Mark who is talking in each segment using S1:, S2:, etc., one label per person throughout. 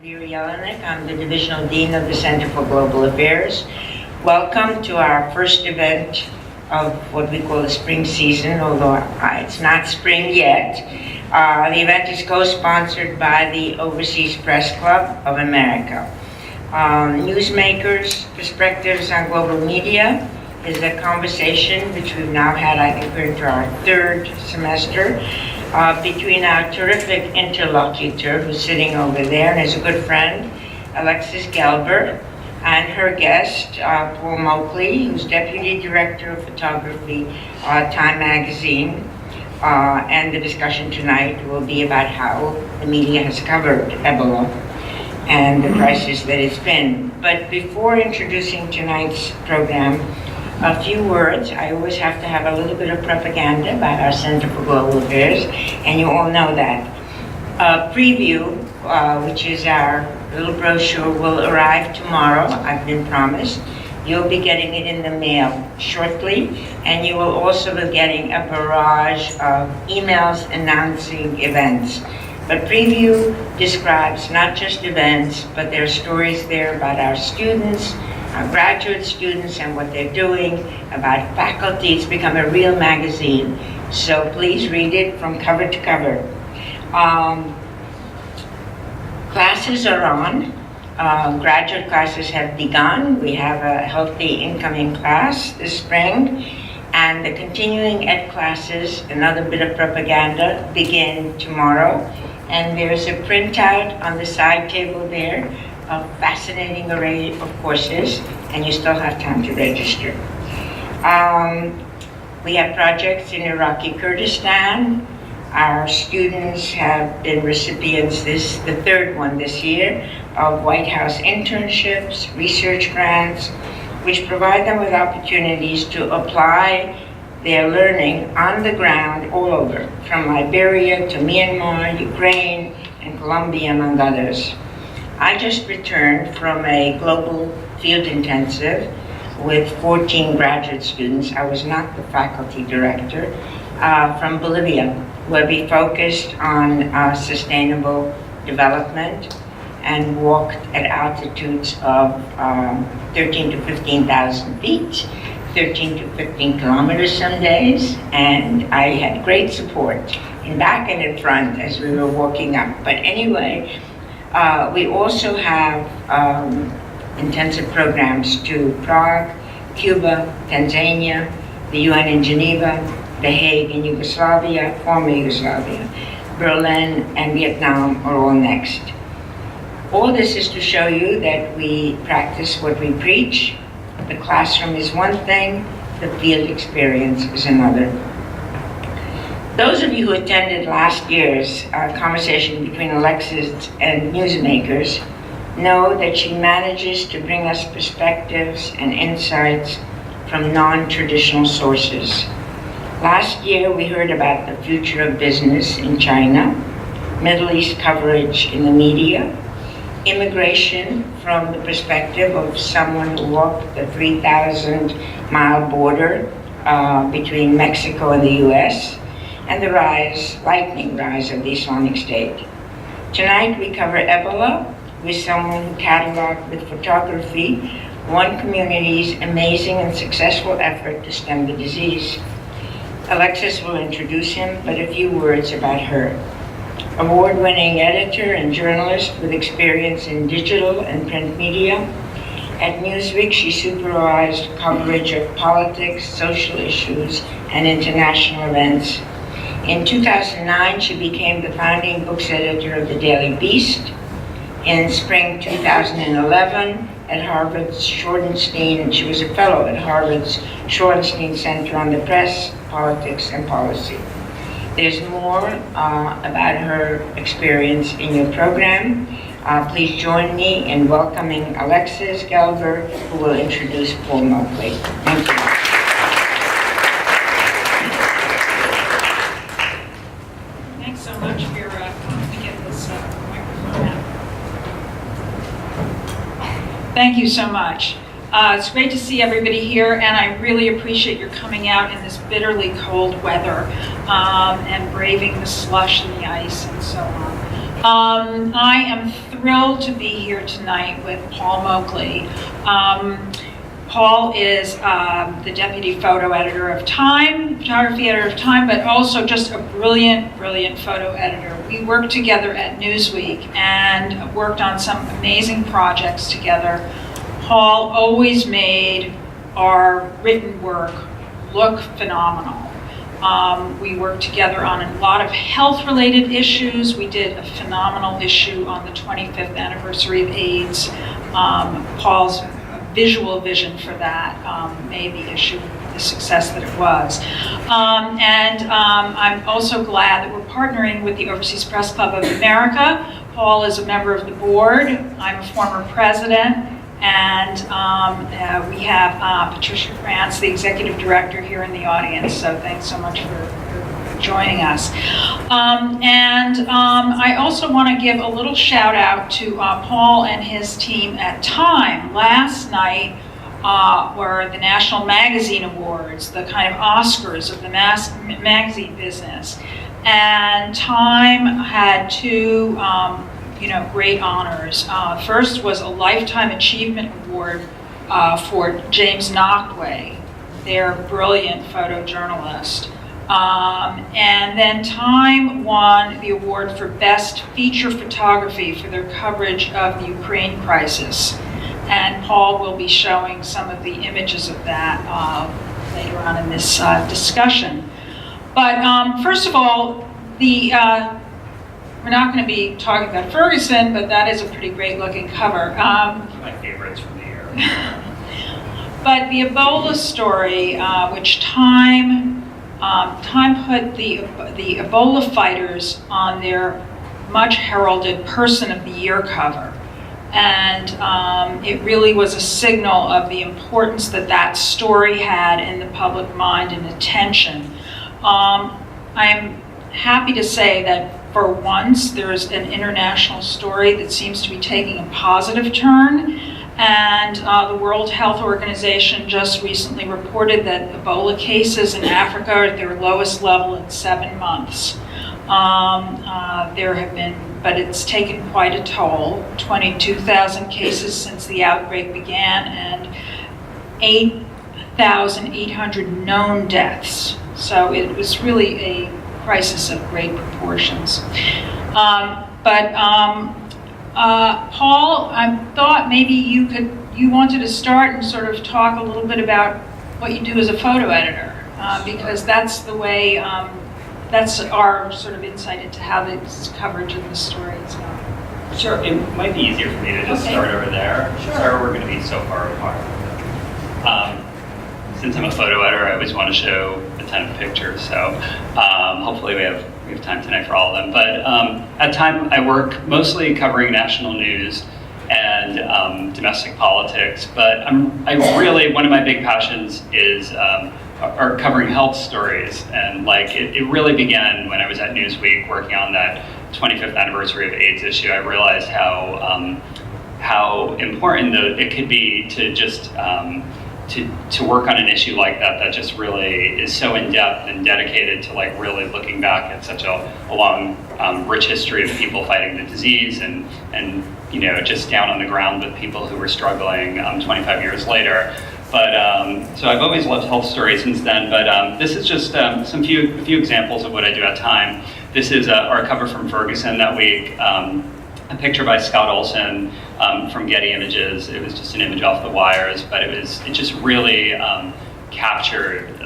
S1: Leone. I'm the Divisional Dean of the Center for Global Affairs. Welcome to our first event of what we call the spring season, although it's not spring yet. The event is co-sponsored by the Overseas Press Club of America. Newsmakers' Perspectives on Global Media is a conversation which we've now had, I think we're into our third semester, between our terrific interlocutor who's sitting over there and is a good friend, Alexis Gelber, and her guest, Paul Moakley, who's Deputy Director of Photography, Time Magazine. And the discussion tonight will be about how the media has covered Ebola and the crisis that it's been. But before introducing tonight's program, a few words. I always have to have a little bit of propaganda about our Center for Global Affairs, and you all know that. A preview, which is our little brochure, will arrive tomorrow, I've been promised. You'll be getting it in the mail shortly, and you will also be getting a barrage of emails announcing events. But preview describes not just events, but there are stories there about our students, our graduate students and what they're doing, about faculty. It's become a real magazine, so please read it from cover to cover. Classes are on. Graduate classes have begun. We have a healthy incoming class this spring, and the continuing ed classes, another bit of propaganda, begin tomorrow. And there's a printout on the side table there, a fascinating array of courses, and you still have time to register. We have projects in Iraqi Kurdistan. Our students have been recipients, the third one this year, of White House internships, research grants, which provide them with opportunities to apply their learning on the ground all over, from Liberia to Myanmar, Ukraine, and Colombia, among others. I just returned from a global field intensive with 14 graduate students. I was not the faculty director, from Bolivia, where we focused on sustainable development and walked at altitudes of 13 to 15,000 feet, 13 to 15 kilometers some days, and I had great support in back and in front as we were walking up. But anyway, we also have intensive programs to Prague, Cuba, Tanzania, the UN in Geneva, The Hague in Yugoslavia, former Yugoslavia, Berlin, and Vietnam are all next. All this is to show you that we practice what we preach. The classroom is one thing, the field experience is another. Those of you who attended last year's conversation between Alexis and newsmakers know that she manages to bring us perspectives and insights from non-traditional sources. Last year we heard about the future of business in China, Middle East coverage in the media, immigration from the perspective of someone who walked the 3,000-mile border between Mexico and the US, and the lightning rise of the Islamic State. Tonight we cover Ebola with someone who cataloged with photography one community's amazing and successful effort to stem the disease. Alexis will introduce him, but a few words about her. Award-winning editor and journalist with experience in digital and print media. At Newsweek, she supervised coverage of politics, social issues, and international events. In 2009, she became the founding books editor of the Daily Beast. In spring 2011, at Harvard's Shorenstein, she was a fellow at Harvard's Shorenstein Center on the Press, Politics, and Policy. There's more about her experience in your program. Please join me in welcoming Alexis Gelber, who will introduce Paul Moakley. Thank you.
S2: Thanks so much for coming to get this microphone out. Thank you so much. It's great to see everybody here, and I really appreciate your coming out in this bitterly cold weather and braving the slush and the ice and so on. I am thrilled to be here tonight with Paul Moakley. Paul is the deputy photo editor of Time, photography editor of Time, but also just a brilliant, brilliant photo editor. We worked together at Newsweek and worked on some amazing projects together. Paul always made our written work look phenomenal. We worked together on a lot of health-related issues. We did a phenomenal issue on the 25th anniversary of AIDS. Paul's visual vision for that made the issue the success that it was. I'm also glad that we're partnering with the Overseas Press Club of America. Paul is a member of the board. I'm a former president. And we have Patricia Krantz, the executive director, here in the audience. So thanks so much for joining us. I also want to give a little shout out to Paul and his team at Time. Last night were the National Magazine Awards, the kind of Oscars of the magazine business. And Time had two great honors. First was a Lifetime Achievement Award for James Nachtwey, their brilliant photojournalist. And then Time won the award for Best Feature Photography for their coverage of the Ukraine crisis. And Paul will be showing some of the images of that later on in this discussion. But first of all, we're not going to be talking about Ferguson, but that is a pretty great looking cover.
S3: My favorites from the year.
S2: But the Ebola story, which Time put the Ebola fighters on their much heralded Person of the Year cover. And it really was a signal of the importance that that story had in the public mind and attention. I'm happy to say that for once, there's an international story that seems to be taking a positive turn. And the World Health Organization just recently reported that Ebola cases in Africa are at their lowest level in 7 months. There have been, but it's taken quite a toll, 22,000 cases since the outbreak began and 8,800 known deaths. So it was really a crisis of great proportions. Paul, I thought maybe you wanted to start and sort of talk a little bit about what you do as a photo editor, because that's the way, that's our sort of insight into how this coverage of the story is going.
S3: Sure, it might be easier for me to just start over there.
S2: Sure.
S3: Sorry, we're going to be so far apart. Since I'm a photo editor, I always want to show a ton of pictures, so hopefully we have time tonight for all of them. But at Time, I work mostly covering national news and domestic politics, but one of my big passions is are covering health stories. And it really began when I was at Newsweek working on that 25th anniversary of AIDS issue. I realized how important it could be to just to work on an issue like that just really is so in-depth and dedicated to really looking back at such a long, rich history of people fighting the disease and just down on the ground with people who were struggling 25 years later. But so I've always loved health stories since then, but this is just a few examples of what I do at Time. This is our cover from Ferguson that week. A picture by Scott Olson from Getty Images. It was just an image off the wires, but it just really captured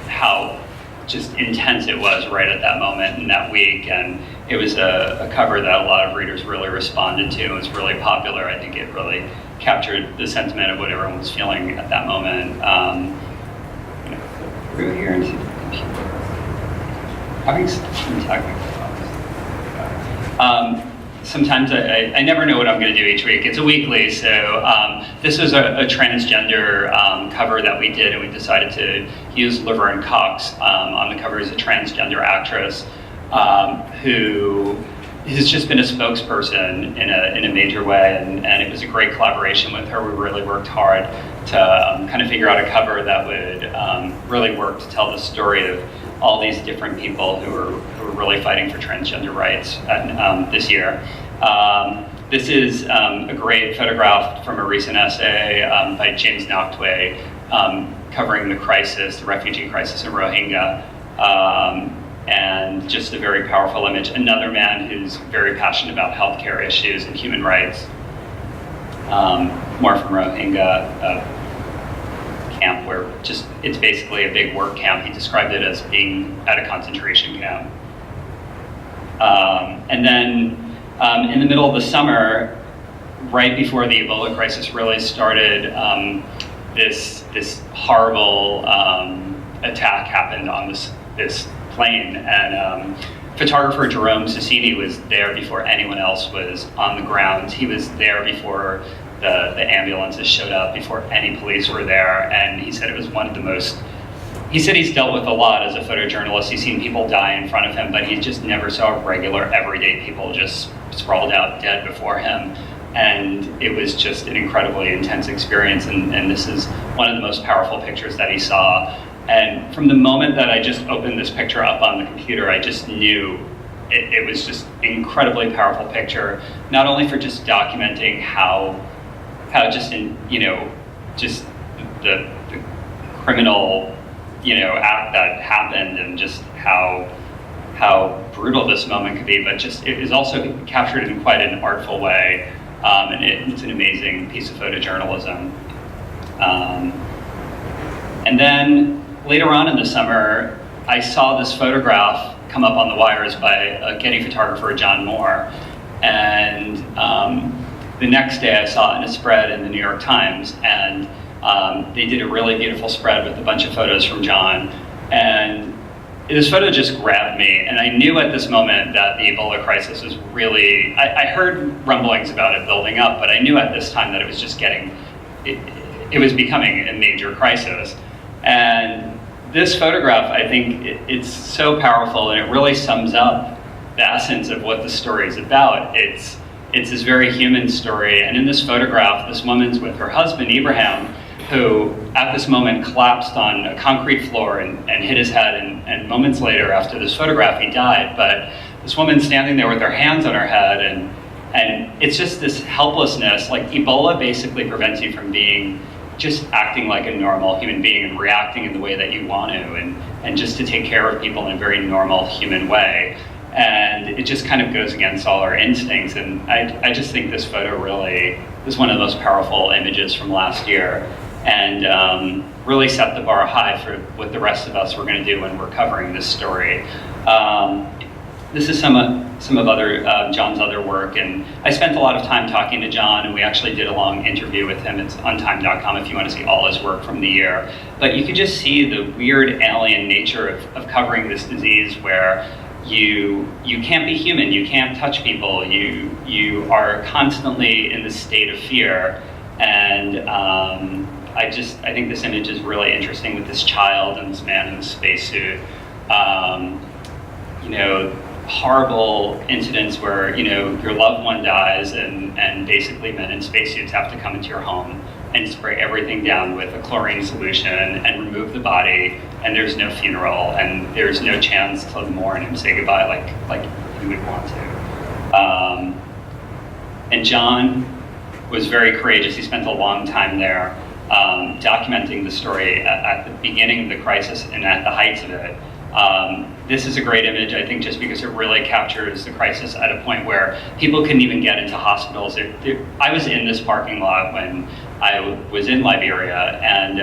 S3: how just intense it was right at that moment in that week. And it was a cover that a lot of readers really responded to. It was really popular. I think it really captured the sentiment of what everyone was feeling at that moment. Through here and see the computer. Having some technical problems. Sometimes I never know what I'm going to do each week. It's a weekly, so this was a transgender cover that we did, and we decided to use Laverne Cox on the cover as a transgender actress who has just been a spokesperson in a major way, and it was a great collaboration with her. We really worked hard to kind of figure out a cover that would really work to tell the story of all these different people who are really fighting for transgender rights this year. This is a great photograph from a recent essay by James Nachtwey covering the crisis, the refugee crisis in Rohingya, and just a very powerful image. Another man who's very passionate about healthcare issues and human rights. More from Rohingya camp, where it's basically a big work camp. He described it as being at a concentration camp. And then in the middle of the summer, right before the Ebola crisis really started, this horrible attack happened on this plane, and photographer Jerome Cicini was there before anyone else was on the ground. He was there before the ambulances showed up, before any police were there, and he said it was one of the most. He said he's dealt with a lot as a photojournalist. He's seen people die in front of him, but he just never saw regular, everyday people just sprawled out dead before him. And it was just an incredibly intense experience, and this is one of the most powerful pictures that he saw. And from the moment that I just opened this picture up on the computer, I just knew it was just an incredibly powerful picture, not only for just documenting how just in, just the criminal, act that happened, and just how brutal this moment could be, but just it is also captured in quite an artful way, and it's an amazing piece of photojournalism. And then later on in the summer, I saw this photograph come up on the wires by a Getty photographer, John Moore, and the next day I saw it in a spread in the New York Times, and they did a really beautiful spread with a bunch of photos from John, and this photo just grabbed me, and I knew at this moment that the Ebola crisis was really, I heard rumblings about it building up, but I knew at this time that it was just it was becoming a major crisis. And this photograph, I think it's so powerful, and it really sums up the essence of what the story is about. It's this very human story, and in this photograph, this woman's with her husband, Ibrahim, who at this moment collapsed on a concrete floor and hit his head, and moments later after this photograph he died. But this woman standing there with her hands on her head, and it's just this helplessness. Like, Ebola basically prevents you from just acting like a normal human being and reacting in the way that you want to, and just to take care of people in a very normal human way. And it just kind of goes against all our instincts, and I just think this photo really is one of the most powerful images from last year, and really set the bar high for what the rest of us were going to do when we're covering this story. This is some of other John's other work, and I spent a lot of time talking to John, and we actually did a long interview with him. It's on time.com if you want to see all his work from the year. But you could just see the weird alien nature of covering this disease, where you can't be human, you can't touch people, you are constantly in this state of fear. And I think this image is really interesting with this child and this man in the spacesuit. Horrible incidents where your loved one dies, and basically men in spacesuits have to come into your home and spray everything down with a chlorine solution and remove the body, and there's no funeral, and there's no chance to mourn and say goodbye like you would want to. And John was very courageous. He spent a long time there documenting the story at the beginning of the crisis and at the heights of it. This is a great image, I think, just because it really captures the crisis at a point where people couldn't even get into hospitals. I was in this parking lot when I was in Liberia, and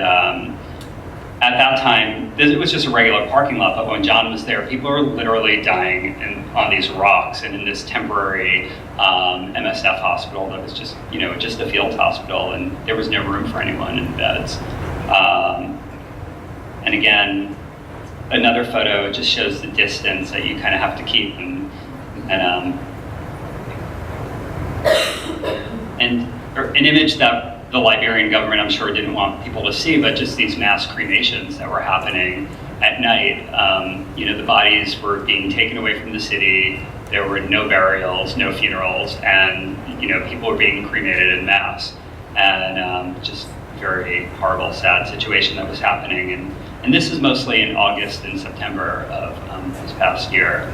S3: at that time, it was just a regular parking lot, but when John was there, people were literally dying on these rocks and in this temporary MSF hospital that was just a field hospital, and there was no room for anyone in beds. And again, another photo just shows the distance that you kind of have to keep, and an image that the Liberian government, I'm sure, didn't want people to see, but just these mass cremations that were happening at night. The bodies were being taken away from the city. There were no burials, no funerals, and people were being cremated en masse. And just very horrible, sad situation that was happening. And this is mostly in August and September of this past year.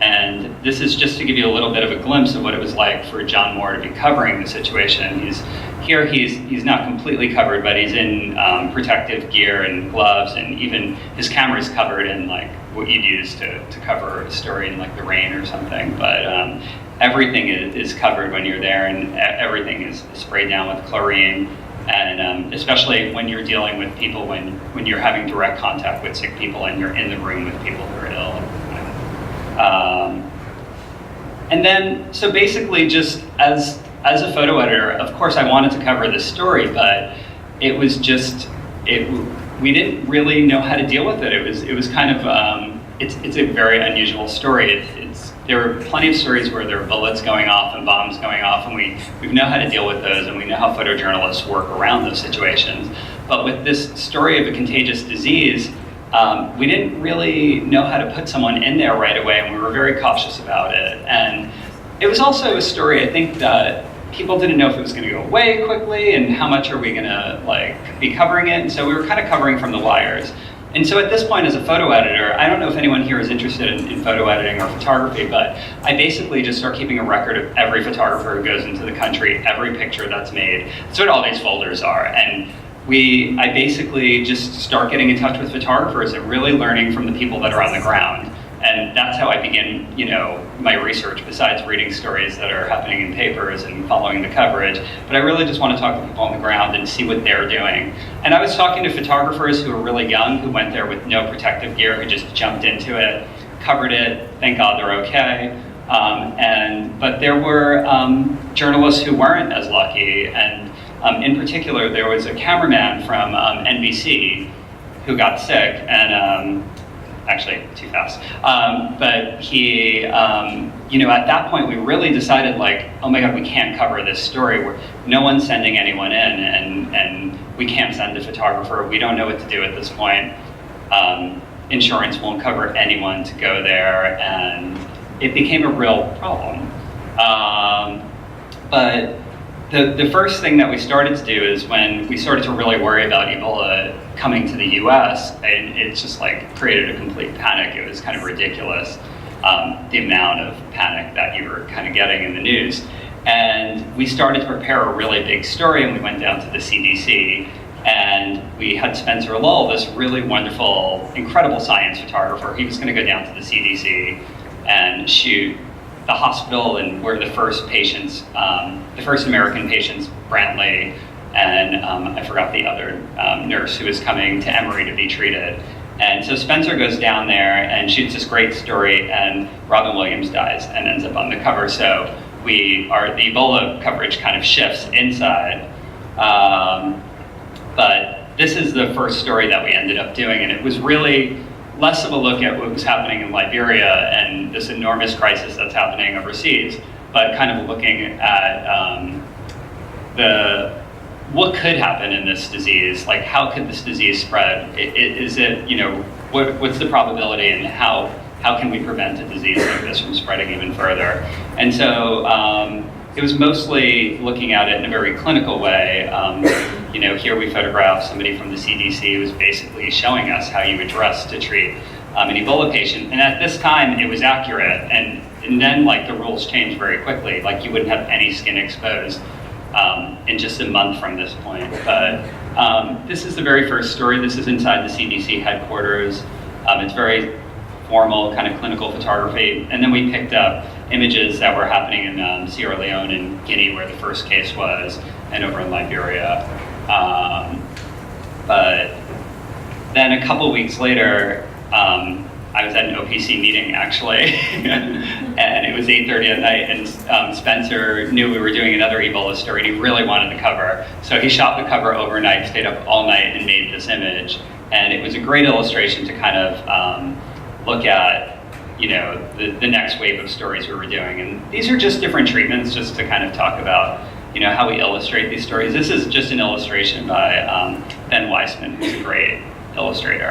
S3: And this is just to give you a little bit of a glimpse of what it was like for John Moore to be covering the situation. He's not completely covered, but he's in protective gear and gloves, and even his camera's covered in like what you'd use to cover a story in like the rain or something. But everything is covered when you're there, and everything is sprayed down with chlorine. And especially when you're dealing with people, when you're having direct contact with sick people and you're in the room with people who are ill. And then, so basically just as a photo editor, of course I wanted to cover this story, but it was just, we didn't really know how to deal with it. It was kind of, it's a very unusual story. There are plenty of stories where there are bullets going off and bombs going off, and we know how to deal with those, and we know how photojournalists work around those situations. But with this story of a contagious disease, we didn't really know how to put someone in there right away, and we were very cautious about it. And it was also a story, I think, that people didn't know if it was going to go away quickly, and how much are we going to like be covering it. And so we were kind of covering from the wires. And so at this point, as a photo editor, I don't know if anyone here is interested in photo editing or photography, but I basically just start keeping a record of every photographer who goes into the country, every picture that's made. That's what all these folders are. And I basically just start getting in touch with photographers and really learning from the people that are on the ground. And that's how I begin, my research, besides reading stories that are happening in papers and following the coverage. But I really just want to talk to people on the ground and see what they're doing. And I was talking to photographers who were really young, who went there with no protective gear, who just jumped into it, covered it, thank God they're okay. But there were journalists who weren't as lucky. And in particular, there was a cameraman from NBC who got sick, and actually too fast. But he, at that point, we really decided, like, oh my God, we can't cover this story. No one's sending anyone in, and we can't send a photographer. We don't know what to do at this point. Insurance won't cover anyone to go there, and it became a real problem. But the first thing that we started to do is when we started to really worry about Ebola coming to the US, and it just like created a complete panic. It was kind of ridiculous, the amount of panic that you were kind of getting in the news. And we started to prepare a really big story, and we went down to the CDC, and we had Spencer Lull, this really wonderful, incredible science photographer. He was going to go down to the CDC and shoot the hospital and where the first patients, the first American patients, Brantly, and I forgot the other nurse who was coming to Emory to be treated. And so Spencer goes down there and shoots this great story, and Robin Williams dies and ends up on the cover. So the Ebola coverage kind of shifts inside. But this is the first story that we ended up doing, and it was really less of a look at what was happening in Liberia and this enormous crisis that's happening overseas, but kind of looking at what could happen in this disease. Like, how could this disease spread? Is it, what's the probability, and how can we prevent a disease like this from spreading even further? And so it was mostly looking at it in a very clinical way. Here we photographed somebody from the CDC who was basically showing us how you would dress to treat an Ebola patient. And at this time, it was accurate. And then, like, the rules changed very quickly. Like, you wouldn't have any skin exposed in just a month from this point. But this is the very first story. This is inside the CDC headquarters. It's very formal, kind of clinical photography. And then we picked up images that were happening in Sierra Leone and Guinea, where the first case was, and over in Liberia. But then a couple weeks later, I was at an OPC meeting, actually, and it was 8:30 at night, and Spencer knew we were doing another Ebola story, and he really wanted the cover. So he shot the cover overnight, stayed up all night, and made this image. And it was a great illustration to kind of look at, the next wave of stories we were doing. And these are just different treatments, just to kind of talk about, how we illustrate these stories. This is just an illustration by Ben Weissman, who's a great illustrator.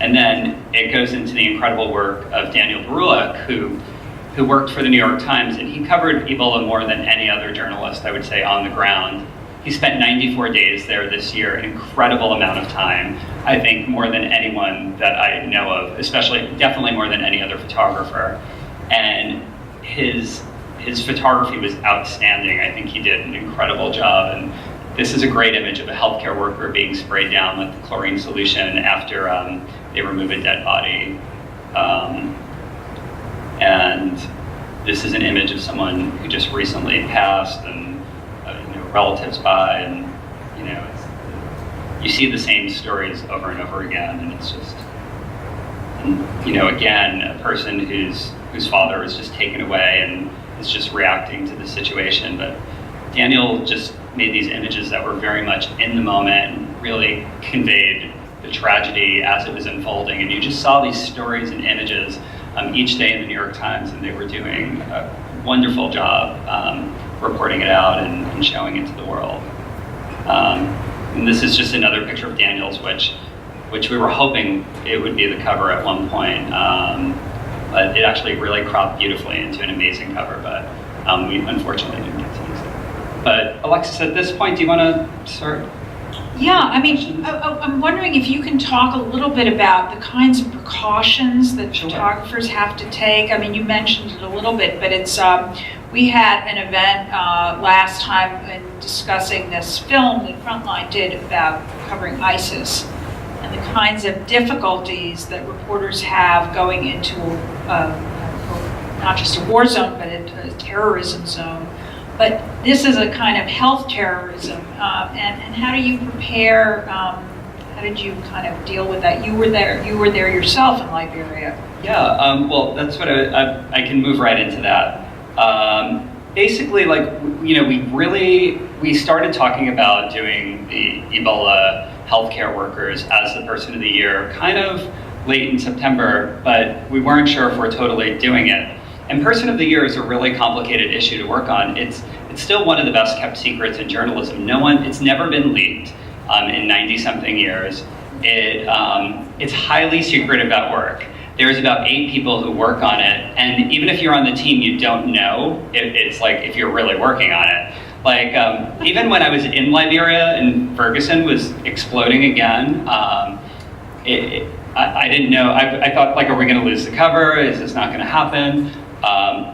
S3: And then it goes into the incredible work of Daniel Barulak, who worked for the New York Times, and he covered Ebola more than any other journalist, I would say, on the ground. He spent 94 days there this year, an incredible amount of time. I think more than anyone that I know of, definitely more than any other photographer. And his photography was outstanding. I think he did an incredible job. And this is a great image of a healthcare worker being sprayed down with chlorine solution after they remove a dead body. And this is an image of someone who just recently passed, and relatives by, and you see the same stories over and over again, and it's just, again, a person whose father was just taken away and is just reacting to the situation. But Daniel just made these images that were very much in the moment and really conveyed the tragedy as it was unfolding. And you just saw these stories and images each day in the New York Times, and they were doing a wonderful job reporting it out and showing it to the world. And this is just another picture of Daniel's, which we were hoping it would be the cover at one point, but it actually really cropped beautifully into an amazing cover, but we unfortunately didn't get to use it. But Alexis, at this point, do you want to start?
S2: Yeah, I mean, I'm wondering if you can talk a little bit about the kinds of precautions that photographers have to take. I mean, you mentioned it a little bit, but it's, we had an event last time in discussing this film that Frontline did about covering ISIS and the kinds of difficulties that reporters have going into not just a war zone, but a terrorism zone. But this is a kind of health terrorism, and how do you prepare? How did you kind of deal with that? You were there yourself in Liberia.
S3: Yeah, well, that's what I can move right into that. Basically, we started talking about doing the Ebola healthcare workers as the Person of the Year kind of late in September, but we weren't sure if we're totally doing it. And Person of the Year is a really complicated issue to work on. It's still one of the best kept secrets in journalism. It's never been leaked in 90-something years. It's highly secretive at work. There's about 8 people who work on it, and even if you're on the team, you don't know if you're really working on it. Even when I was in Liberia and Ferguson was exploding again, I didn't know. I thought, are we going to lose the cover? Is this not going to happen?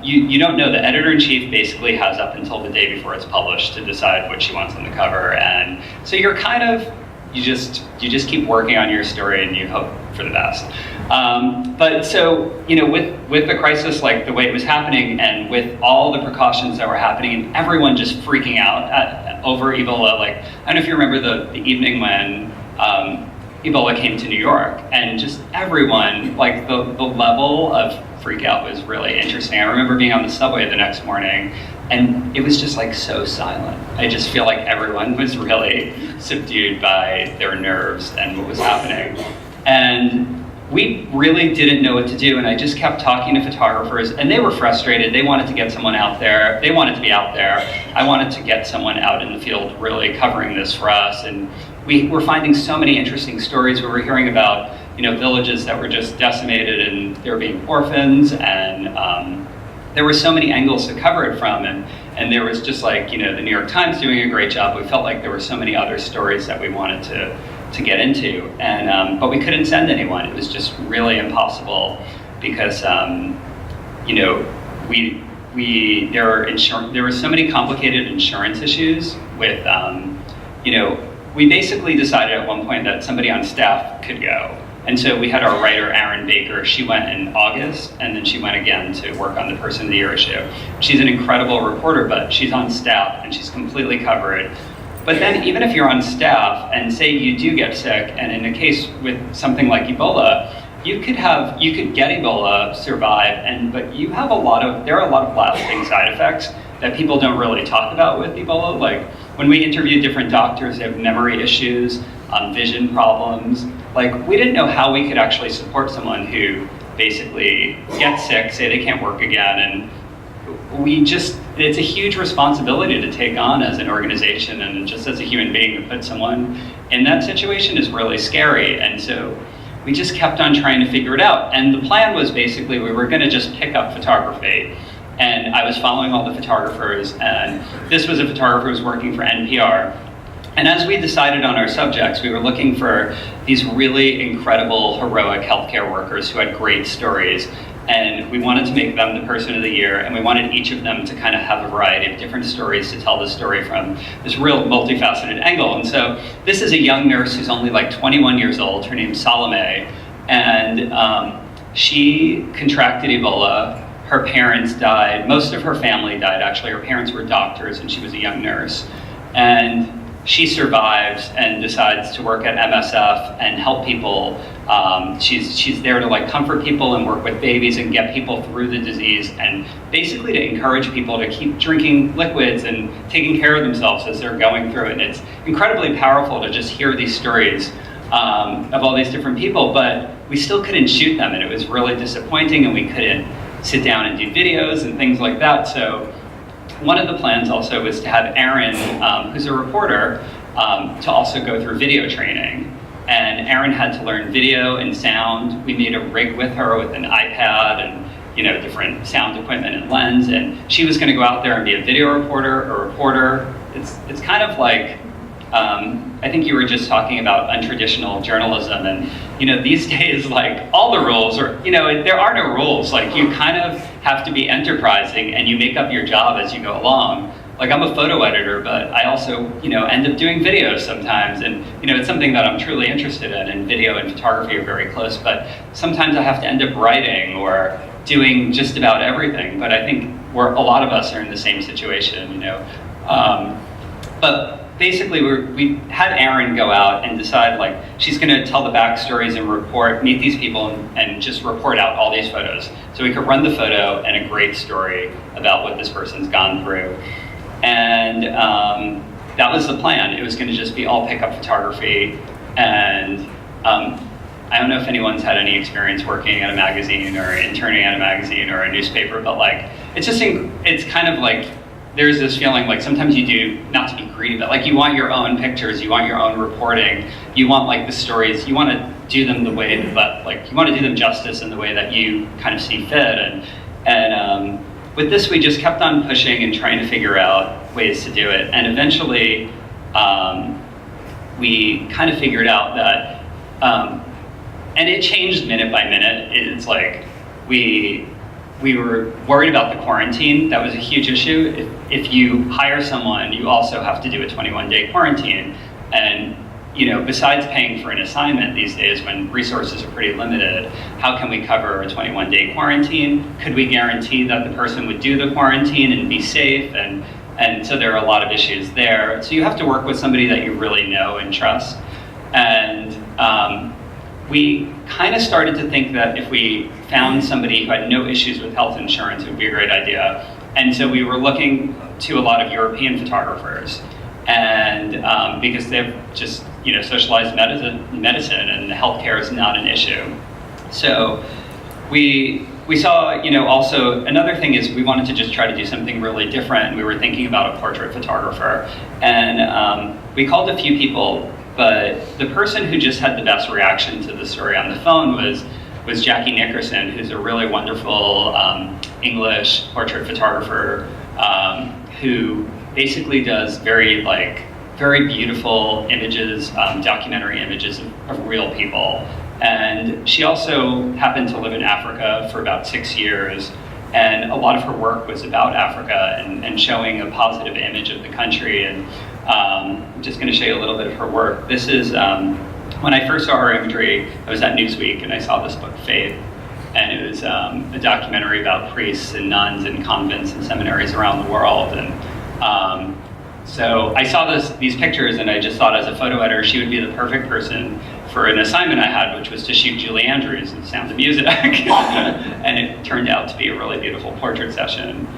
S3: You don't know. The editor-in-chief basically has up until the day before it's published to decide what she wants on the cover, and so you're kind of, you just keep working on your story and you hope for the best. But so, with the crisis, the way it was happening, and with all the precautions that were happening, and everyone just freaking out over Ebola. I don't know if you remember the evening when Ebola came to New York, and just everyone, the level of freak out was really interesting. I remember being on the subway the next morning, and it was just so silent. I just feel like everyone was really subdued by their nerves and what was happening. And we really didn't know what to do, and I just kept talking to photographers, and they were frustrated. They wanted to get someone out there. They wanted to be out there. I wanted to get someone out in the field really covering this for us, and we were finding so many interesting stories. We were hearing about villages that were just decimated, and there being orphans, and there were so many angles to cover it from, and there was just the New York Times doing a great job. We felt like there were so many other stories that we wanted to get into, and but we couldn't send anyone. It was just really impossible because there were so many complicated insurance issues with we basically decided at one point that somebody on staff could go. And so we had our writer, Erin Baker. She went in August, and then she went again to work on the Person of the Year issue. She's an incredible reporter, but she's on staff, and she's completely covered. But then even if you're on staff, and say you do get sick, and in a case with something like Ebola, you could get Ebola, survive, but there are a lot of lasting side effects that people don't really talk about with Ebola. When we interviewed different doctors, they have memory issues, vision problems. We didn't know how we could actually support someone who basically gets sick, say they can't work again, and it's a huge responsibility to take on as an organization, and just as a human being to put someone in that situation is really scary. And so we just kept on trying to figure it out. And the plan was basically we were going to just pick up photography. And I was following all the photographers, and this was a photographer who was working for NPR. And as we decided on our subjects, we were looking for these really incredible, heroic healthcare workers who had great stories. And we wanted to make them the person of the year, and we wanted each of them to kind of have a variety of different stories to tell the story from this real multifaceted angle. And so this is a young nurse who's only like 21 years old. Her name's Salome, and she contracted Ebola. Her parents died. Most of her family died, actually. Her parents were doctors, and she was a young nurse. And she survives and decides to work at MSF and help people. She's there to like comfort people and work with babies and get people through the disease, and basically to encourage people to keep drinking liquids and taking care of themselves as they're going through it. And it's incredibly powerful to just hear these stories of all these different people, but we still couldn't shoot them, and it was really disappointing, and we couldn't sit down and do videos and things like that. So one of the plans also was to have Erin, who's a reporter, to also go through video training. And Erin had to learn video and sound. We made a rig with her with an iPad and different sound equipment and lens. And she was going to go out there and be a video reporter, a reporter. It's kind of like, I think you were just talking about untraditional journalism. And these days, like all the rules are, there are no rules. Like you kind of have to be enterprising, and you make up your job as you go along. Like I'm a photo editor, but I also, end up doing videos sometimes, and it's something that I'm truly interested in, and video and photography are very close, but sometimes I have to end up writing or doing just about everything. But I think a lot of us are in the same situation, But basically, we had Erin go out and decide, like, she's going to tell the backstories and meet these people, and just report out all these photos. So we could run the photo and a great story about what this person's gone through. And that was the plan. It was going to just be all pickup photography. And I don't know if anyone's had any experience working at a magazine or interning at a magazine or a newspaper, but like, it's kind of like, there's this feeling like sometimes you do, not to be greedy, but like you want your own pictures, you want your own reporting, you want like the stories, you want to do them the way that, like, you want to do them justice in the way that you kind of see fit. And with this, we just kept on pushing and trying to figure out ways to do it. And eventually, we kind of figured out that, and it changed minute by minute. It's like, we were worried about the quarantine. That was a huge issue. If you hire someone, you also have to do a 21-day quarantine. And besides paying for an assignment these days when resources are pretty limited, how can we cover a 21-day quarantine? Could we guarantee that the person would do the quarantine and be safe? And so there are a lot of issues there. So you have to work with somebody that you really know and trust. And we kind of started to think that if we found somebody who had no issues with health insurance, it would be a great idea. And so we were looking to a lot of European photographers, and because they've just socialized medicine and healthcare is not an issue. So we saw, also another thing is we wanted to just try to do something really different. We were thinking about a portrait photographer, and we called a few people. But the person who just had the best reaction to the story on the phone was Jackie Nickerson, who's a really wonderful English portrait photographer who basically does very beautiful images, documentary images of real people. And she also happened to live in Africa for about 6 years, and a lot of her work was about Africa and showing a positive image of the country. And I'm just going to show you a little bit of her work. This is, when I first saw her imagery, I was at Newsweek and I saw this book, Faith. And it was a documentary about priests and nuns and convents and seminaries around the world. And so I saw these pictures, and I just thought, as a photo editor, she would be the perfect person for an assignment I had, which was to shoot Julie Andrews and Sound of Music. And it turned out to be a really beautiful portrait session.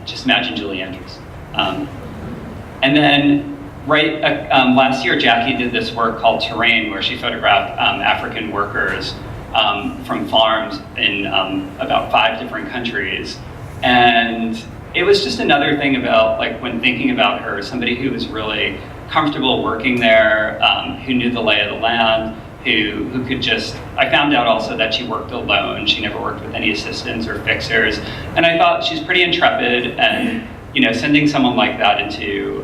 S3: Just imagine Julie Andrews. And then last year, Jackie did this work called Terrain, where she photographed African workers from farms in about 5 different countries. And it was just another thing about, like, when thinking about her, somebody who was really comfortable working there, who knew the lay of the land, who could just, I found out also that she worked alone. She never worked with any assistants or fixers. And I thought she's pretty intrepid, and sending someone like that into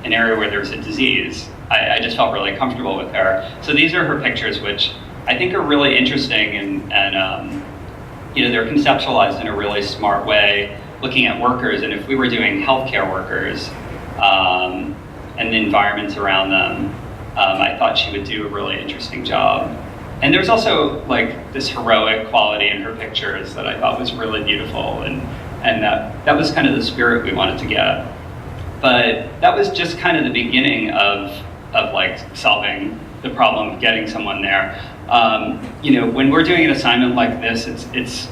S3: an area where there's a disease, I just felt really comfortable with her. So these are her pictures, which I think are really interesting, and they're conceptualized in a really smart way, looking at workers. And if we were doing healthcare workers and the environments around them, I thought she would do a really interesting job. And there's also like this heroic quality in her pictures that I thought was really beautiful, and that was kind of the spirit we wanted to get. But that was just kind of the beginning of like solving the problem of getting someone there. When we're doing an assignment like this, it's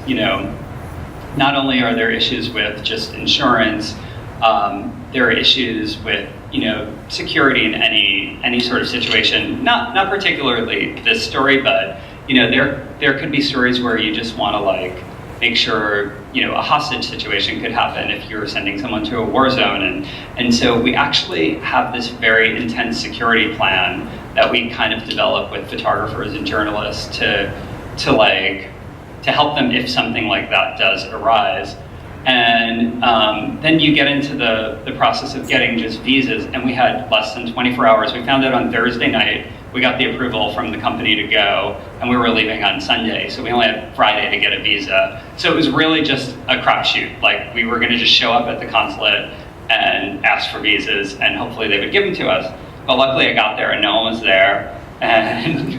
S3: not only are there issues with just insurance, there are issues with security in any sort of situation. Not particularly this story, but there could be stories where you just want to like make sure a hostage situation could happen if you're sending someone to a war zone, and so we actually have this very intense security plan that we kind of develop with photographers and journalists to help them if something like that does arise. And then you get into the process of getting just visas, and we had less than 24 hours. We found out on Thursday night. We got the approval from the company to go, and we were leaving on Sunday, so we only had Friday to get a visa. So it was really just a crapshoot. Like, we were going to just show up at the consulate and ask for visas, and hopefully they would give them to us. But luckily I got there and no one was there, and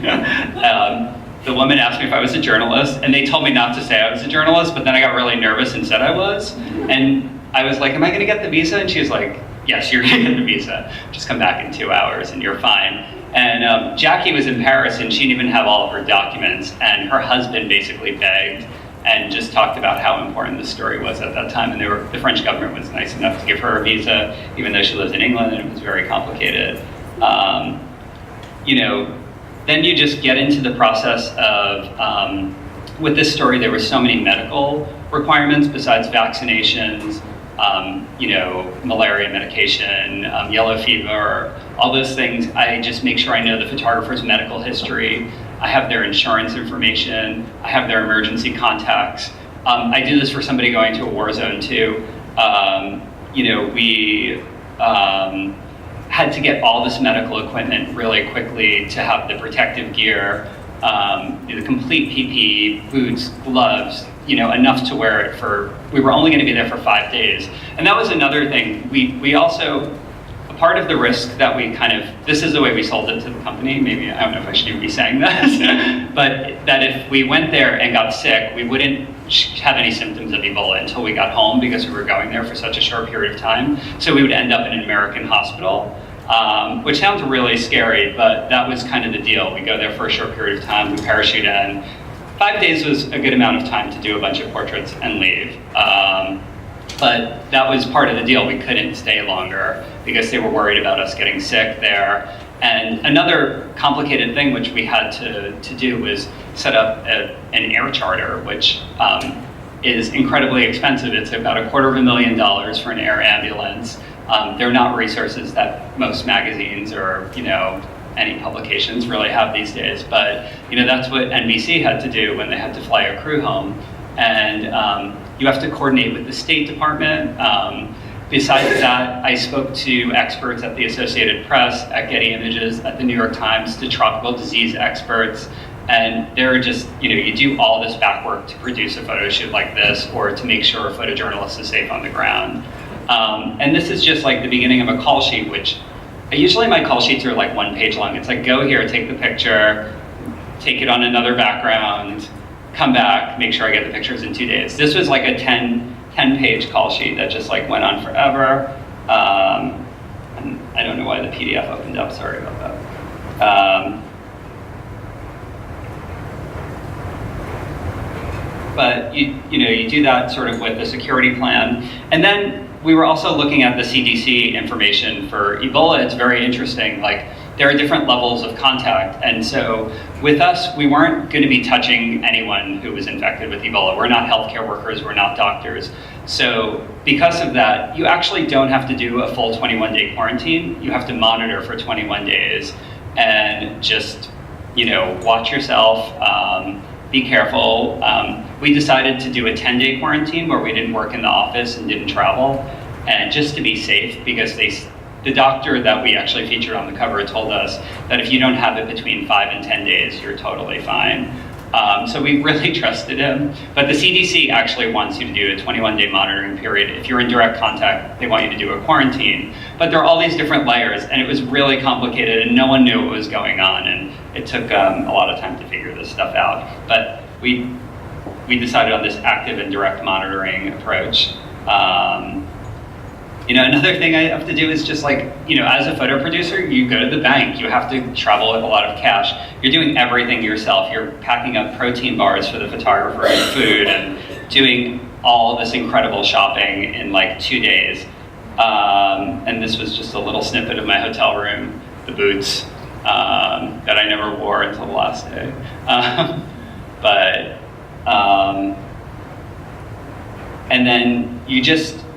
S3: the woman asked me if I was a journalist, and they told me not to say I was a journalist, but then I got really nervous and said I was. And I was like, am I going to get the visa? And she was like, yes, you're going to get the visa. Just come back in 2 hours and you're fine. And Jackie was in Paris, and she didn't even have all of her documents, and her husband basically begged and just talked about how important the story was at that time. And the French government was nice enough to give her a visa, even though she lives in England, and it was very complicated. Then you just get into the process of, with this story, there were so many medical requirements besides vaccinations, malaria medication, yellow fever, all those things. I just make sure I know the photographer's medical history. I have their insurance information. I have their emergency contacts. I do this for somebody going to a war zone too. We had to get all this medical equipment really quickly to have the protective gear, the complete PPE, boots, gloves, enough to wear it for, we were only going to be there for 5 days. And that was another thing. We also, a part of the risk that we this is the way we sold it to the company, maybe, I don't know if I should even be saying that, but that if we went there and got sick, we wouldn't have any symptoms of Ebola until we got home, because we were going there for such a short period of time. So we would end up in an American hospital, which sounds really scary, but that was kind of the deal. We go there for a short period of time, we parachute in. 5 days was a good amount of time to do a bunch of portraits and leave. But that was part of the deal. We couldn't stay longer because they were worried about us getting sick there. And another complicated thing which we had to do was set up an air charter, which is incredibly expensive. It's about $250,000 for an air ambulance. They're not resources that most magazines or any publications really have these days, but that's what NBC had to do when they had to fly a crew home. And you have to coordinate with the State Department. Besides that, I spoke to experts at the Associated Press, at Getty Images, at the New York Times, to tropical disease experts. And they're just, you do all this back work to produce a photo shoot like this, or to make sure a photojournalist is safe on the ground. And this is just like the beginning of a call sheet, which usually my call sheets are like 1 page long. It's like, go here, take the picture, take it on another background, come back, make sure I get the pictures in 2 days. This was like a 10-page call sheet that just like went on forever. And I don't know why the PDF opened up, sorry about that. But you do that sort of with the security plan. And then we were also looking at the CDC information for Ebola. It's very interesting. Like, there are different levels of contact. And so with us, we weren't going to be touching anyone who was infected with Ebola. We're not healthcare workers, we're not doctors. So because of that, you actually don't have to do a full 21-day quarantine. You have to monitor for 21 days and just watch yourself, be careful. We decided to do a 10-day quarantine where we didn't work in the office and didn't travel, and just to be safe, because the doctor that we actually featured on the cover told us that if you don't have it between 5 and 10 days, you're totally fine. So we really trusted him. But the CDC actually wants you to do a 21-day monitoring period. If you're in direct contact, they want you to do a quarantine. But there are all these different layers, and it was really complicated, and no one knew what was going on, and it took a lot of time to figure this stuff out. But we decided on this active and direct monitoring approach. Another thing I have to do is just as a photo producer, you go to the bank, you have to travel with a lot of cash. You're doing everything yourself. You're packing up protein bars for the photographer and food and doing all this incredible shopping in 2 days. And this was just a little snippet of my hotel room, the boots that I never wore until the last day. And then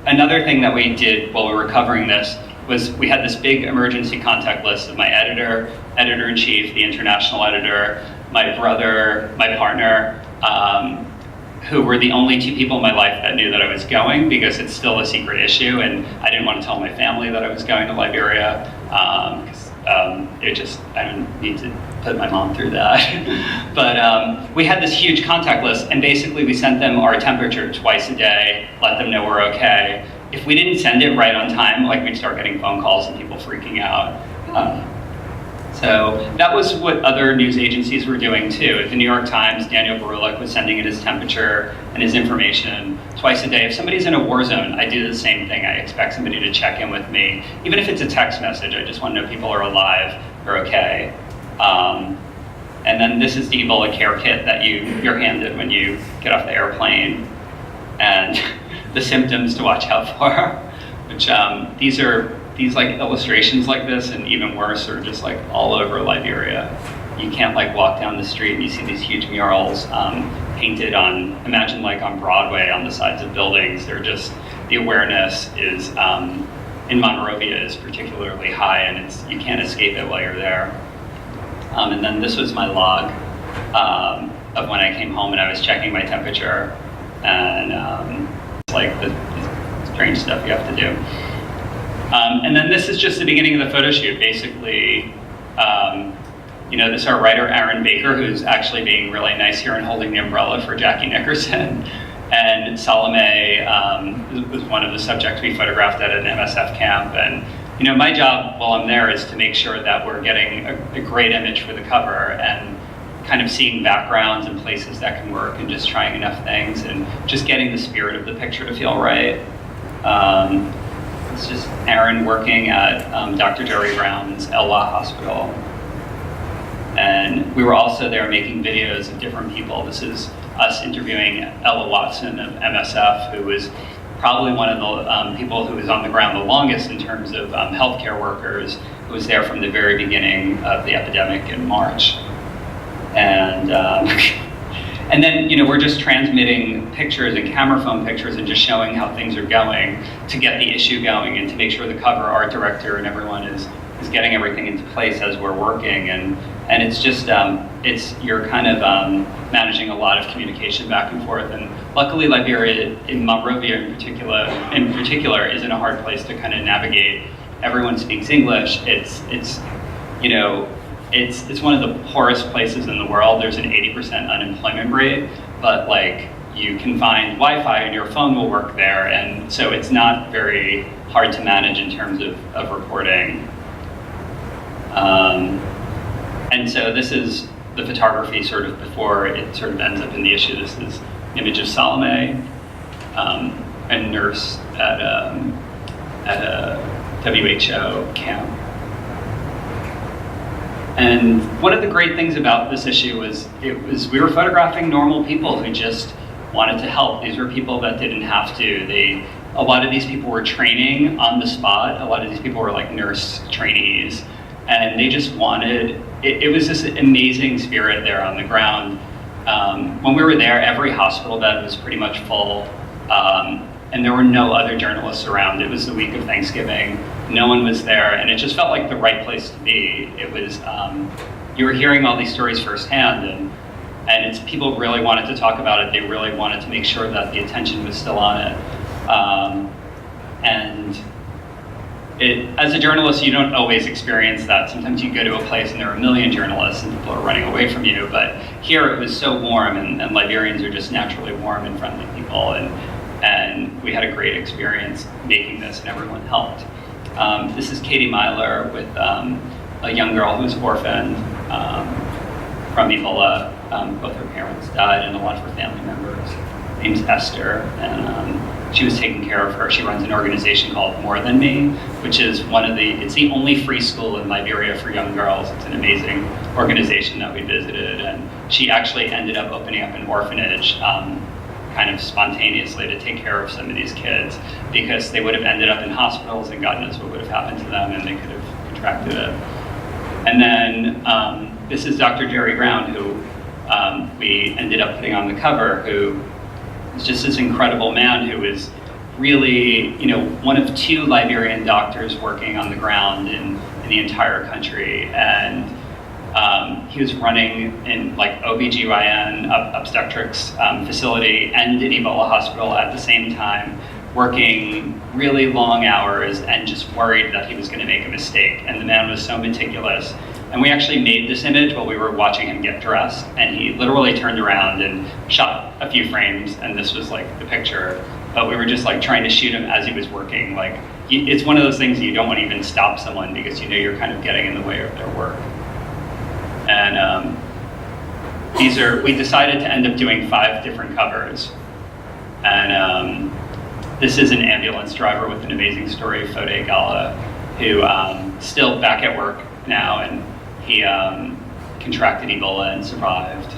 S3: another thing that we did while we were covering this was we had this big emergency contact list of my editor-in-chief, the international editor, my brother, my partner, who were the only 2 people in my life that knew that I was going, because it's still a secret issue, and I didn't want to tell my family that I was going to Liberia, because I don't need to put my mom through that. But we had this huge contact list, and basically we sent them our temperature twice a day, let them know we're okay. If we didn't send it right on time, we'd start getting phone calls and people freaking out. So that was what other news agencies were doing too. At the New York Times, Daniel Barulik was sending in his temperature and his information twice a day. If somebody's in a war zone, I do the same thing. I expect somebody to check in with me. Even if it's a text message, I just want to know people are alive, they're okay. And then this is the Ebola care kit that you're handed when you get off the airplane, and the symptoms to watch out for, which these illustrations like this, and even worse, are just all over Liberia. You can't walk down the street and you see these huge murals painted on, imagine on Broadway on the sides of buildings. They're just, the awareness is, in Monrovia is particularly high, and you can't escape it while you're there. And then this was my log of when I came home and I was checking my temperature, and it's the strange stuff you have to do. And then this is just the beginning of the photo shoot. Basically, this is our writer, Aaron Baker, who's actually being really nice here and holding the umbrella for Jackie Nickerson. And Salome was one of the subjects we photographed at an MSF camp. And my job while I'm there is to make sure that we're getting a great image for the cover, and kind of seeing backgrounds and places that can work, and just trying enough things, and just getting the spirit of the picture to feel right. It's just Aaron working at Dr. Jerry Brown's Elwa Hospital. And we were also there making videos of different people. This is us interviewing Ella Watson of MSF, who was probably one of the people who was on the ground the longest in terms of healthcare workers, who was there from the very beginning of the epidemic in March. And then, we're just transmitting pictures and camera phone pictures and just showing how things are going to get the issue going, and to make sure the cover art director and everyone is getting everything into place as we're working. And it's just, you're kind of managing a lot of communication back and forth. And luckily Liberia, in Monrovia in particular, isn't a hard place to kind of navigate. Everyone speaks English. It's one of the poorest places in the world. There's an 80% unemployment rate, but you can find Wi-Fi and your phone will work there, and so it's not very hard to manage in terms of reporting. And so this is the photography sort of before it sort of ends up in the issue. This is an image of Salome, a nurse at a WHO camp. And one of the great things about this issue was we were photographing normal people who just wanted to help. These were people that didn't have to. A lot of these people were training on the spot. A lot of these people were nurse trainees, and they just wanted. It was this amazing spirit there on the ground. When we were there, every hospital bed was pretty much full, and there were no other journalists around. It was the week of Thanksgiving. No one was there, and it just felt like the right place to be. It was you were hearing all these stories firsthand, and it's people really wanted to talk about it. They really wanted to make sure that the attention was still on it. And as a journalist, you don't always experience that. Sometimes you go to a place and there are a million journalists and people are running away from you. But here it was so warm, and Liberians are just naturally warm and friendly people. And we had a great experience making this, and everyone helped. This is Katie Myler with a young girl who's orphaned from Ebola. Both her parents died and a lot of her family members. Her name's Esther, and she was taking care of her. She runs an organization called More Than Me, which is it's the only free school in Liberia for young girls. It's an amazing organization that we visited, and she actually ended up opening up an orphanage kind of spontaneously to take care of some of these kids, because they would have ended up in hospitals and God knows what would have happened to them, and they could have contracted it. And then this is Dr. Jerry Brown, who we ended up putting on the cover, who is just this incredible man who is really, one of 2 Liberian doctors working on the ground in the entire country. And he was running in like OBGYN, obstetrics facility, and an Ebola hospital at the same time, working really long hours and just worried that he was going to make a mistake. And the man was so meticulous. And we actually made this image while we were watching him get dressed, and he literally turned around and shot a few frames, and this was like the picture. But we were just like trying to shoot him as he was working. Like, it's one of those things you don't want to even stop someone, because you're kind of getting in the way of their work. And we decided to end up doing 5 different covers. And this is an ambulance driver with an amazing story, Photoshoot Gala, who still back at work now, and he contracted Ebola and survived.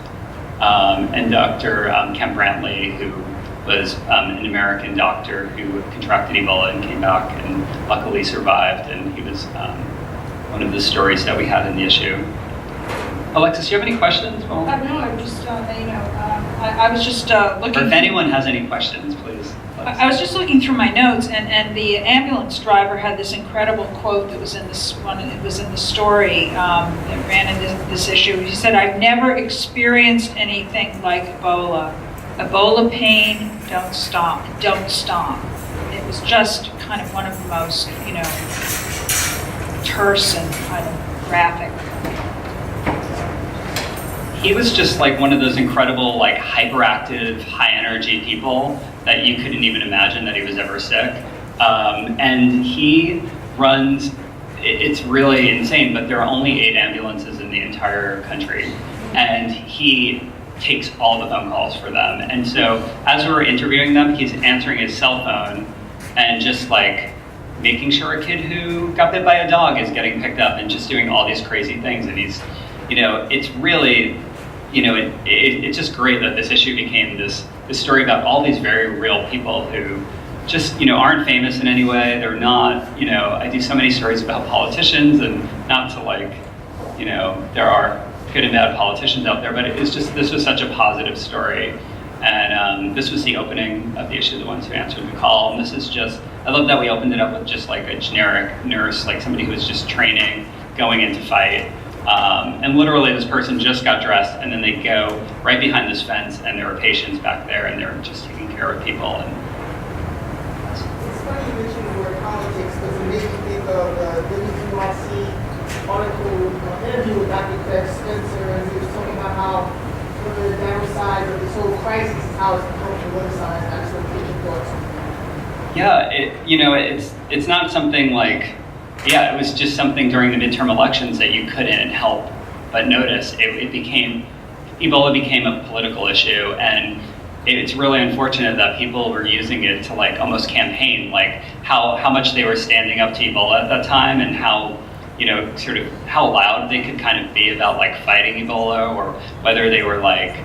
S3: And Dr. Kemp Brantly, who was an American doctor who contracted Ebola and came back and luckily survived, and he was one of the stories that we had in the issue. Alexis, do you have any questions?
S2: No, I'm just, I was just looking.
S3: Or if anyone has any questions, please.
S2: I was just looking through my notes, and the ambulance driver had this incredible quote that was in this one. It was in the story that ran in this issue. He said, "I've never experienced anything like Ebola. Ebola pain, don't stop, don't stop." It was just kind of one of the most, terse and kind of graphic.
S3: He was just like one of those incredible, like hyperactive, high energy people that you couldn't even imagine that he was ever sick. And he runs, it's really insane, but there are only 8 ambulances in the entire country. And he takes all the phone calls for them. And so as we were interviewing them, he's answering his cell phone and just like making sure a kid who got bit by a dog is getting picked up, and just doing all these crazy things. And he's, it's really, it's just great that this issue became this story about all these very real people who just, aren't famous in any way. They're not, I do so many stories about politicians, and not to like, there are good and bad politicians out there, but this was such a positive story. And this was the opening of the issue, the ones who answered the call. And this is just, I love that we opened it up with just like a generic nurse, like somebody who was just training, going in to fight. And literally this person just got dressed, and then they go right behind this fence, and there are patients back there, and they're just taking care of people. And
S4: it's funny you mentioned the word politics, because it makes me think of the WNYC article, interview with Dr. Craig Spencer, and he was talking about how one of the downsides of this whole crisis is how it's become politicized. I just want to get your thoughts on that.
S3: Yeah, it's not something like, it was just something during the midterm elections that you couldn't help but notice. Ebola became a political issue, and it's really unfortunate that people were using it to like almost campaign, like how much they were standing up to Ebola at that time, and how, sort of how loud they could kind of be about like fighting Ebola, or whether they were like,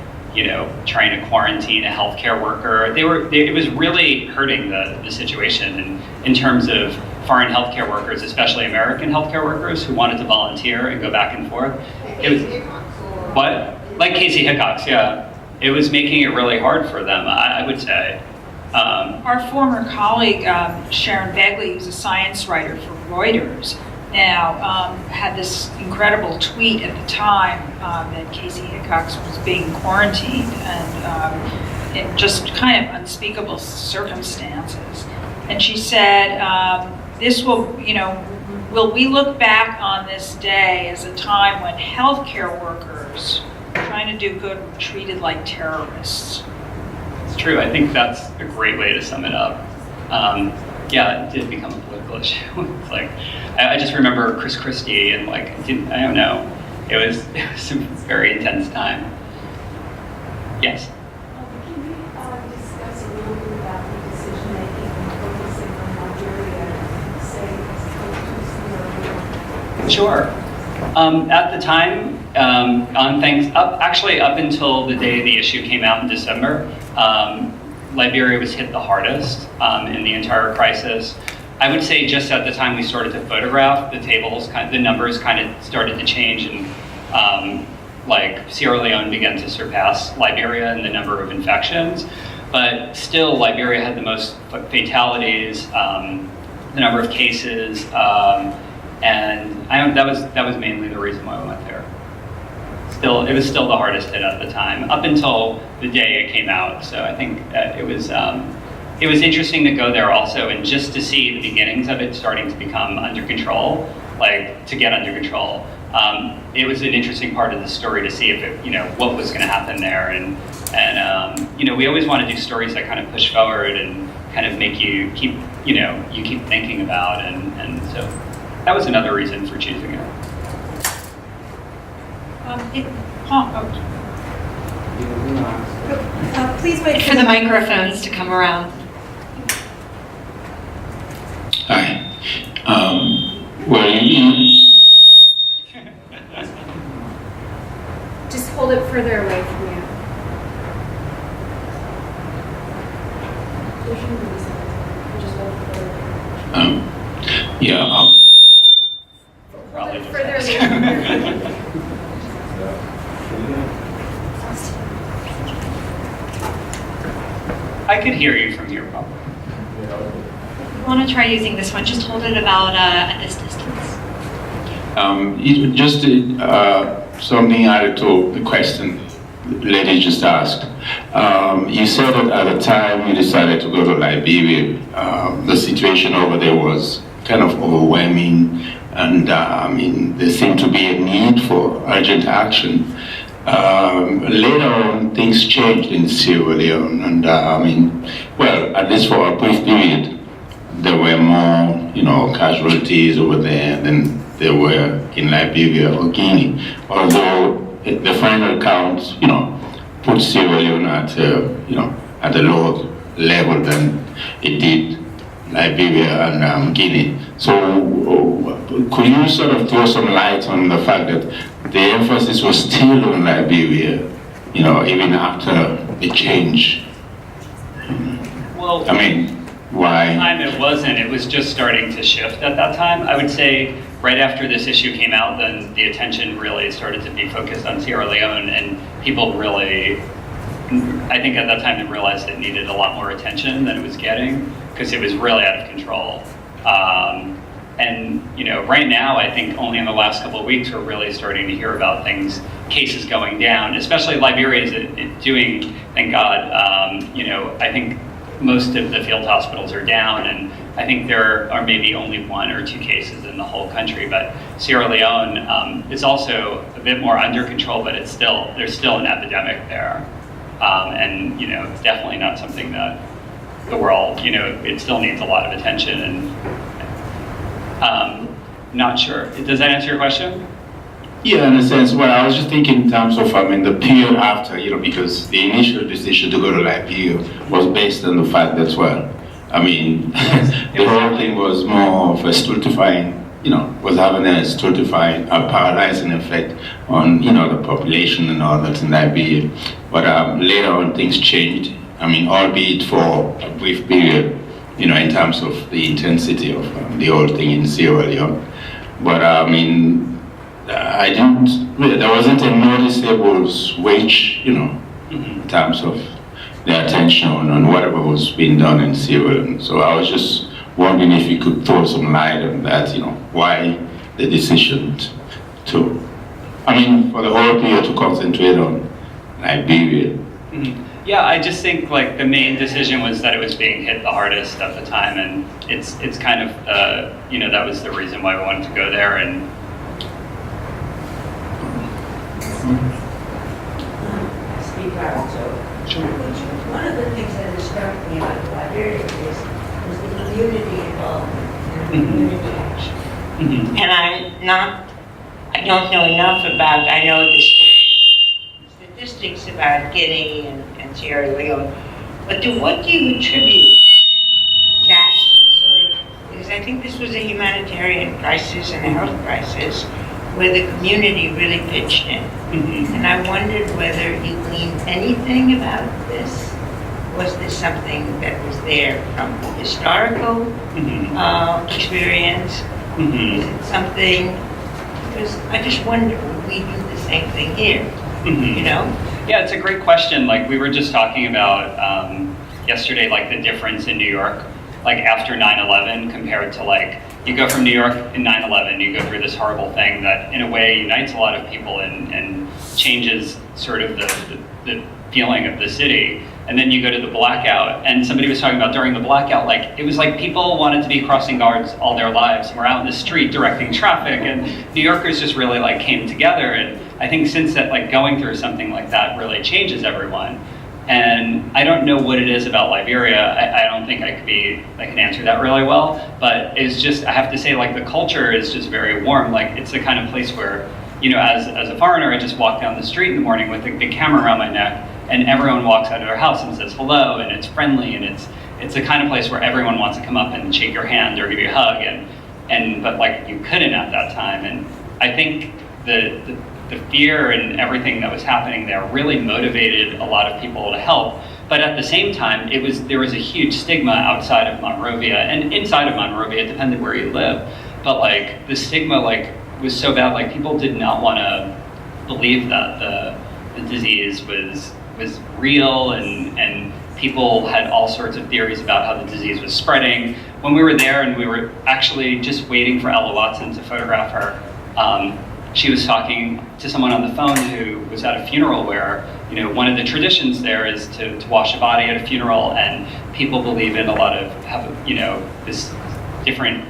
S3: trying to quarantine a healthcare worker. It was really hurting the situation, and in terms of foreign healthcare workers, especially American healthcare workers who wanted to volunteer and go back and forth. Like Casey Hickox, yeah. It was making it really hard for them, I would say.
S2: Our former colleague, Sharon Begley, who's a science writer for Reuters, now had this incredible tweet at the time that Casey Hickox was being quarantined and in just kind of unspeakable circumstances. And she said, this will, you know, will we look back on this day as a time when healthcare workers trying to do good were treated like terrorists?
S3: It's true. I think that's a great way to sum it up. Yeah, it did become a political issue. It's like, I just remember Chris Christie and like, I don't know, it was a very intense time. Yes?
S5: Can you discuss a little bit about the decision-making and focusing on Liberia, say, as opposed to
S3: Sure. At the time, on things, actually up until the day the issue came out in December, Liberia was hit the hardest in the entire crisis. I would say just at the time we started to photograph, the tables, the numbers kind of started to change, and like Sierra Leone began to surpass Liberia in the number of infections. But still, Liberia had the most fatalities, the number of cases, and that was mainly the reason why we went there. It was still the hardest hit at the time, up until the day it came out. So I think it was interesting to go there also, and just to see the beginnings of it starting to become under control, like to get under control. It was an interesting part of the story to see if it, you know, what was going to happen there, and you know, we always want to do stories that kind of push forward and kind of make you keep, you know, you keep thinking about, and so that was another reason for choosing it.
S6: Please wait for the microphones to come around.
S7: Hi.
S6: Just hold it further away from you.
S7: Yeah.
S3: Probably
S6: Hold it
S3: just
S6: further
S3: ask.
S6: away from you.
S3: I could hear you from here, probably.
S8: If you want to try using this one, just hold it about at this distance.
S7: Just something added to the question the lady just asked. You said that at the time you decided to go to Liberia, the situation over there was kind of overwhelming, and I mean, there seemed to be a need for urgent action. Later on, things changed in Sierra Leone, and I mean, well, at least for a brief period, there were more, you know, casualties over there than there were in Liberia or Guinea. Although the final count, you know, put Sierra Leone at, you know, at a lower level than it did Liberia and Guinea. So could you sort of throw some light on the fact that the emphasis was still on Liberia, you know, even after the change?
S3: Well,
S7: I mean, why?
S3: time it wasn't. It was just starting to shift at that time. I would say right after this issue came out, then the attention really started to be focused on Sierra Leone, and people really, I think at that time they realized it needed a lot more attention than it was getting, because it was really out of control. And you know, right now, I think only in the last couple of weeks we're really starting to hear about cases going down. Especially Liberia is doing, thank God. You know, I think most of the field hospitals are down, and I think there are maybe only 1 or 2 cases in the whole country. But Sierra Leone is also a bit more under control, but there's still an epidemic there, and you know, it's definitely not something that the world, you know, it still needs a lot of attention. And not sure. Does that answer your question?
S7: Yeah, in a sense. Well, I was just thinking in terms of, I mean, the period after, you know, because the initial decision to go to Liberia was based on the fact that, well, I mean, the whole thing was more of a stultifying, you know, was having a stultifying, a paralyzing effect on, you know, the population and all that in Liberia. But later on, things changed. I mean, albeit for a brief period, you know, in terms of the intensity of the whole thing in Sierra Leone. But I mean, there wasn't a noticeable switch, you know, in terms of the attention on whatever was being done in Sierra Leone. So I was just wondering if you could throw some light on that, you know, why the decision to, I mean, for the whole period to concentrate on Liberia?
S3: Yeah, I just think like the main decision was that it was being hit the hardest at the time, and it's kind of that was the reason why we wanted to go there. And
S9: Speak out, so. One of the things that has struck me about Liberia is the community involvement and community action.
S1: And I don't know enough about, I know the statistics about Guinea and Sierra Leone, but to what do you attribute that sort of, because I think this was a humanitarian crisis and a health crisis where the community really pitched in. And I wondered whether you gleaned anything about this. Was this something that was there from historical experience? Is it something, because I just wonder, would we do the same thing here, you know?
S3: Yeah, it's a great question. Like we were just talking about yesterday, like the difference in New York, like after 9/11 compared to like, you go from New York in 9/11, you go through this horrible thing that in a way unites a lot of people and changes sort of the feeling of the city. And then you go to the blackout, and somebody was talking about during the blackout, like it was like people wanted to be crossing guards all their lives and were out in the street directing traffic, and New Yorkers just really like came together. And I think since that, like going through something like that really changes everyone. And I don't know what it is about Liberia. I don't think I can answer that really well, but it's just, I have to say, like the culture is just very warm. Like it's the kind of place where, as a foreigner, I just walk down the street in the morning with a big camera around my neck, and everyone walks out of their house and says hello, and it's friendly, and it's the kind of place where everyone wants to come up and shake your hand or give you a hug, but like you couldn't at that time. And I think the fear and everything that was happening there really motivated a lot of people to help. But at the same time, there was a huge stigma outside of Monrovia and inside of Monrovia. It depended where you live, but like the stigma was so bad. Like people did not want to believe that the disease was real, and people had all sorts of theories about how the disease was spreading. When we were there and we were actually just waiting for Ella Watson to photograph her, she was talking to someone on the phone who was at a funeral where, one of the traditions there is to wash a body at a funeral, and people believe in a lot of, this different,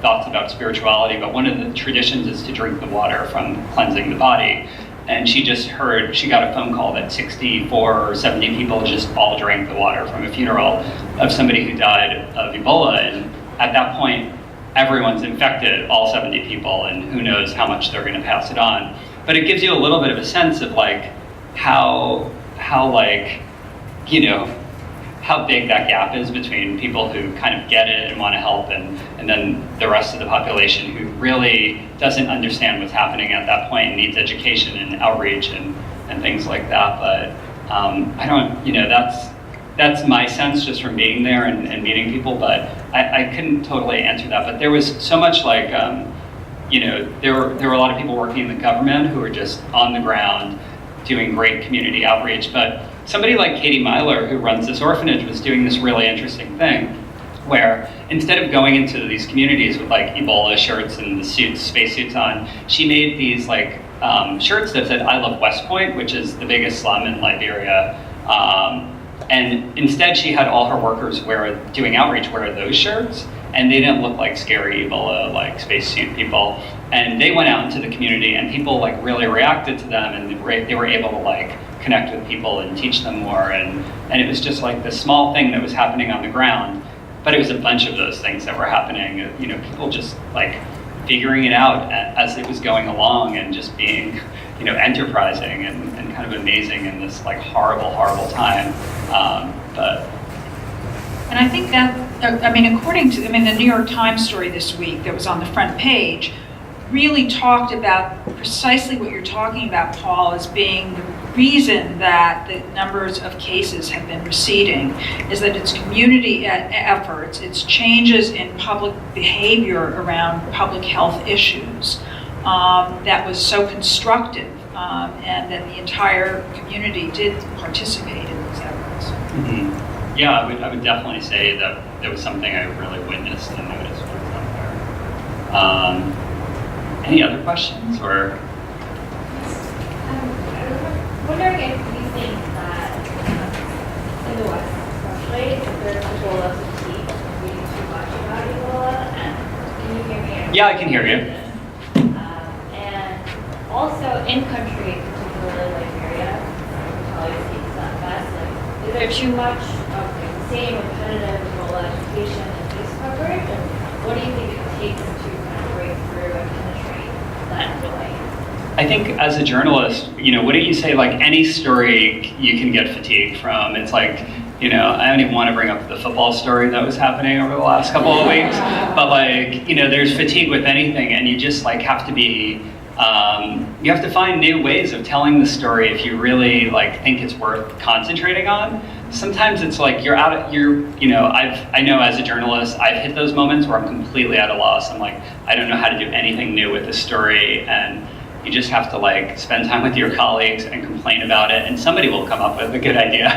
S3: thoughts about spirituality, but one of the traditions is to drink the water from cleansing the body. And she got a phone call that 64 or 70 people just all drank the water from a funeral of somebody who died of Ebola. And at that point, everyone's infected, all 70 people, and who knows how much they're going to pass it on. But it gives you a little bit of a sense of like how big that gap is between people who kind of get it and want to help, and then the rest of the population who really doesn't understand what's happening at that point and needs education and outreach and things like that. But I don't, that's my sense just from being there and meeting people, but I couldn't totally answer that. But there was so much like, there were a lot of people working in the government who were just on the ground doing great community outreach. But somebody like Katie Myler, who runs this orphanage, was doing this really interesting thing where instead of going into these communities with like Ebola shirts and the spacesuits on, she made these like shirts that said, "I love West Point," which is the biggest slum in Liberia. And instead she had all her workers doing outreach wear those shirts, and they didn't look like scary Ebola, like spacesuit people. And they went out into the community, and people like really reacted to them, and they were able to like connect with people and teach them more. And it was just like this small thing that was happening on the ground, but it was a bunch of those things that were happening. People just like figuring it out as it was going along, and just being, enterprising and kind of amazing in this like horrible time.
S2: And I think that, according to, the New York Times story this week that was on the front page really talked about precisely what you're talking about, Paul, as being the reason that the numbers of cases have been receding, is that it's community efforts, it's changes in public behavior around public health issues that was so constructive, and that the entire community did participate in these efforts.
S3: Mm-hmm. Yeah, I would definitely say that there was something I really witnessed and noticed when I was out there. Any other questions or?
S5: I'm wondering if you think that in the West, especially, if there's Ebola fatigue, reading too much about Ebola, and can you hear me?
S3: Yeah, I can hear you.
S5: And also in country, particularly Liberia, probably speaks that best. Like, is there too much of the same repetitive Ebola education and news coverage? And what do you think it takes to kind of break through and penetrate that really?
S3: I think as a journalist, wouldn't you say like any story you can get fatigued from? It's like, I don't even want to bring up the football story that was happening over the last couple of weeks, but like, there's fatigue with anything, and you just like have to be, you have to find new ways of telling the story if you really like think it's worth concentrating on. Sometimes it's like I know as a journalist, I've hit those moments where I'm completely at a loss. I'm like, I don't know how to do anything new with this story, and you just have to like spend time with your colleagues and complain about it, and somebody will come up with a good idea.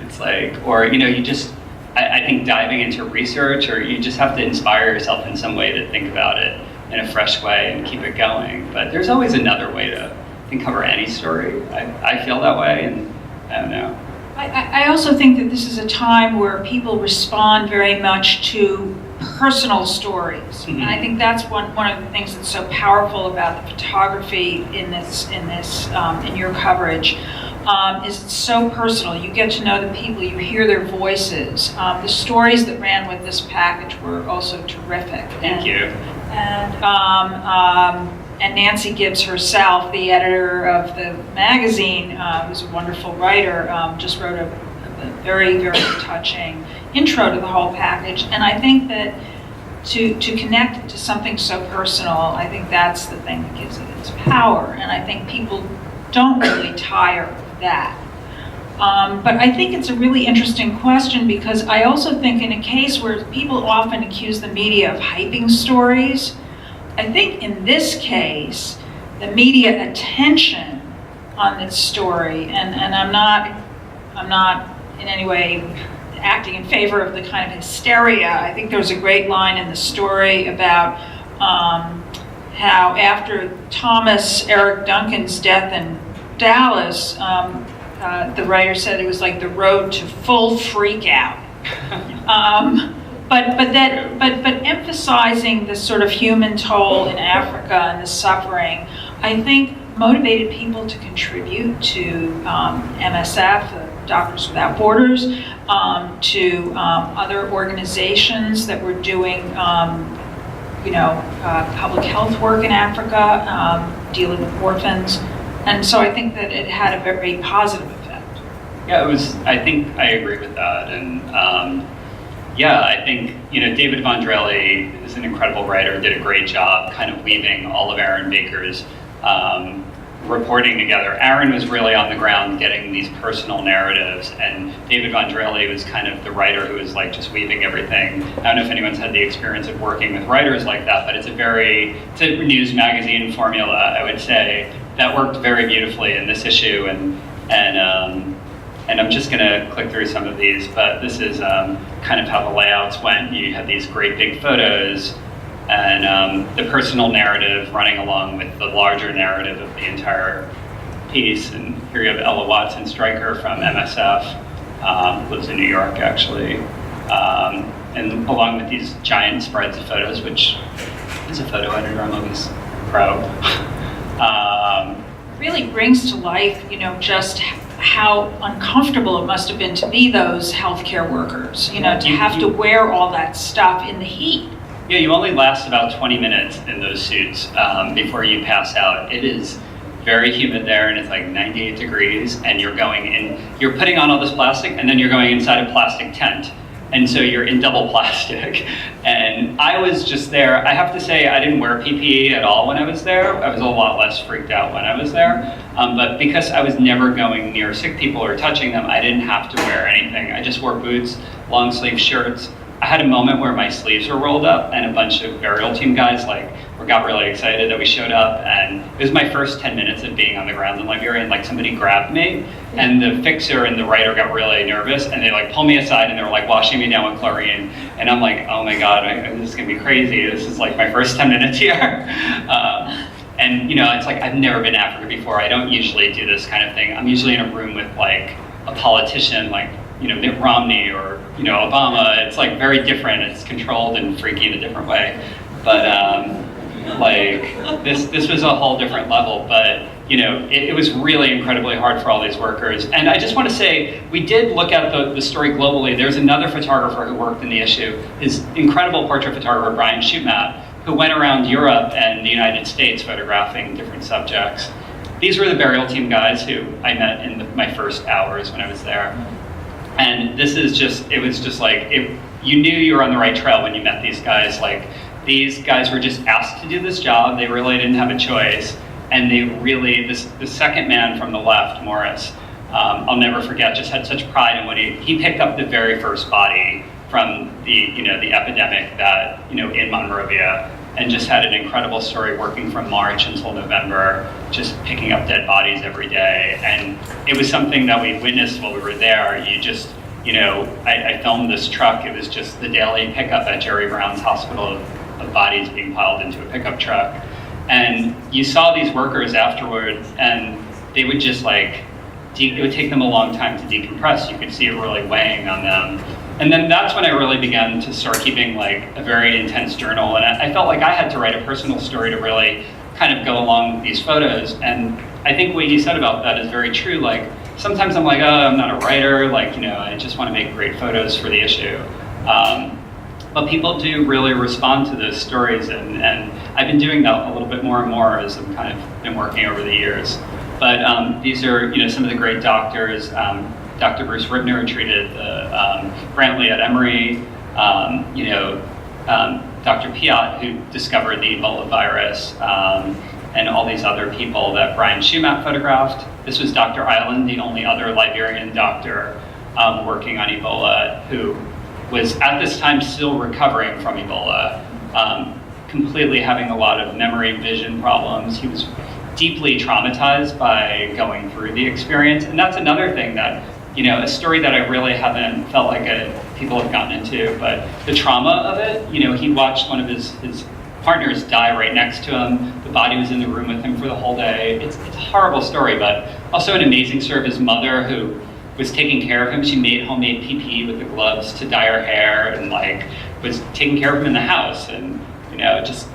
S3: It's like, or you just, I think diving into research, or you just have to inspire yourself in some way to think about it in a fresh way and keep it going. But there's always another way to cover any story. I feel that way, and I don't know.
S2: I also think that this is a time where people respond very much to personal stories.
S3: Mm-hmm.
S2: And I think that's one of the things that's so powerful about the photography in your coverage. Is it's so personal. You get to know the people, you hear their voices. The stories that ran with this package were also terrific.
S3: Thank you.
S2: And Nancy Gibbs herself, the editor of the magazine, who's a wonderful writer, just wrote a very, very touching intro to the whole package. And I think that to connect it to something so personal, I think that's the thing that gives it its power. And I think people don't really tire of that. But I think it's a really interesting question, because I also think in a case where people often accuse the media of hyping stories, I think in this case, the media attention on this story, and I'm not in any way acting in favor of the kind of hysteria. I think there was a great line in the story about how after Thomas Eric Duncan's death in Dallas, the writer said it was like the road to full freak out. But emphasizing the sort of human toll in Africa and the suffering, I think motivated people to contribute to MSF, Doctors Without Borders, to other organizations that were doing, public health work in Africa, dealing with orphans. And so I think that it had a very positive effect.
S3: Yeah, I think I agree with that. And I think, David Vendrelli is an incredible writer, did a great job kind of weaving all of Aaron Baker's reporting together. Aaron was really on the ground getting these personal narratives, and David Vendrelli was kind of the writer who was like just weaving everything. I don't know if anyone's had the experience of working with writers like that, but it's a news magazine formula, I would say, that worked very beautifully in this issue. And I'm just going to click through some of these, but this is kind of how the layouts went. You had these great big photos, and the personal narrative running along with the larger narrative of the entire piece. And here you have Ella Watson Stryker from MSF, lives in New York actually, and along with these giant spreads of photos, which as a photo editor I'm always proud.
S2: Really brings to life, just how uncomfortable it must have been to be those healthcare workers, to have to wear all that stuff in the heat.
S3: Yeah, you only last about 20 minutes in those suits before you pass out. It is very humid there, and it's like 98 degrees, and you're putting on all this plastic, and then you're going inside a plastic tent. And so you're in double plastic. And I was just there. I have to say, I didn't wear PPE at all when I was there. I was a lot less freaked out when I was there. But because I was never going near sick people or touching them, I didn't have to wear anything. I just wore boots, long sleeve shirts. I had a moment where my sleeves were rolled up, and a bunch of burial team guys got really excited that we showed up, and it was my first 10 minutes of being on the ground in Liberia, and like somebody grabbed me, and the fixer and the writer got really nervous, and they like pulled me aside, and they were like washing me down with chlorine, and I'm like, oh my God, this is gonna be crazy. This is like my first 10 minutes here. And you know, it's like, I've never been to Africa before. I don't usually do this kind of thing. I'm usually in a room with like a politician, like, you know, Mitt Romney or, you know, Obama. It's like very different. It's controlled and freaky in a different way. But like this was a whole different level. But you know, it was really incredibly hard for all these workers. And I just want to say, we did look at the story globally. There's another photographer who worked in the issue, his incredible portrait photographer, Brian Shootmat, who went around Europe and the United States photographing different subjects. These were the burial team guys who I met in my first hours when I was there. And this is just, it was just like, you knew you were on the right trail when you met these guys. Like, these guys were just asked to do this job. They really didn't have a choice. And they really, the second man from the left, Morris, I'll never forget, just had such pride in what he picked up the very first body from the, you know, the epidemic that, you know, in Monrovia, and just had an incredible story working from March until November, just picking up dead bodies every day. And it was something that we witnessed while we were there. You just, you know, I filmed this truck. It was just the daily pickup at Jerry Brown's hospital of bodies being piled into a pickup truck. And you saw these workers afterward, and they would just like, it would take them a long time to decompress. You could see it really weighing on them. And then that's when I really began to start keeping like a very intense journal. And I felt like I had to write a personal story to really kind of go along with these photos. And I think what you said about that is very true. Like, sometimes I'm like, oh, I'm not a writer. Like, you know, I just want to make great photos for the issue. But people do really respond to those stories. And I've been doing that a little bit more and more as I've kind of been working over the years. But these are, you know, some of the great doctors. Dr. Bruce Ribner treated the Brantly at Emory, you know, Dr. Piat, who discovered the Ebola virus, and all these other people that Brian Shootmat photographed. This was Dr. Island, the only other Liberian doctor working on Ebola, who was at this time still recovering from Ebola, completely having a lot of memory vision problems. He was deeply traumatized by going through the experience. And that's another thing that, you know, a story that I really haven't felt like people have gotten into, but the trauma of it, you know, he watched one of his partners die right next to him. The body was in the room with him for the whole day. It's a horrible story, but also an amazing story of his mother who was taking care of him. She made homemade PPE with the gloves to dye her hair, and like was taking care of him in the house, and you know, just,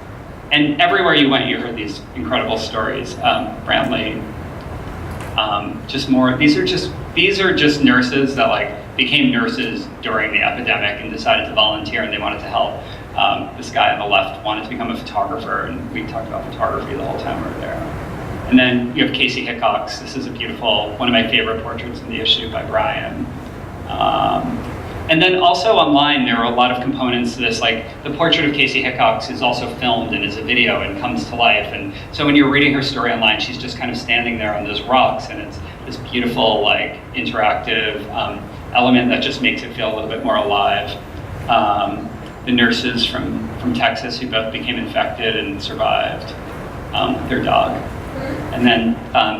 S3: and everywhere you went, you heard these incredible stories. Brantly, just more. These are just nurses that like became nurses during the epidemic and decided to volunteer, and they wanted to help. This guy on the left wanted to become a photographer, and we talked about photography the whole time we were there. And then you have Casey Hickox. This is a beautiful, one of my favorite portraits in the issue by Brian. And then also online, there are a lot of components to this. Like the portrait of Casey Hickox is also filmed and is a video and comes to life. And so when you're reading her story online, she's just kind of standing there on those rocks, and it's this beautiful, like interactive element that just makes it feel a little bit more alive. The nurses from Texas who both became infected and survived with their dog. And then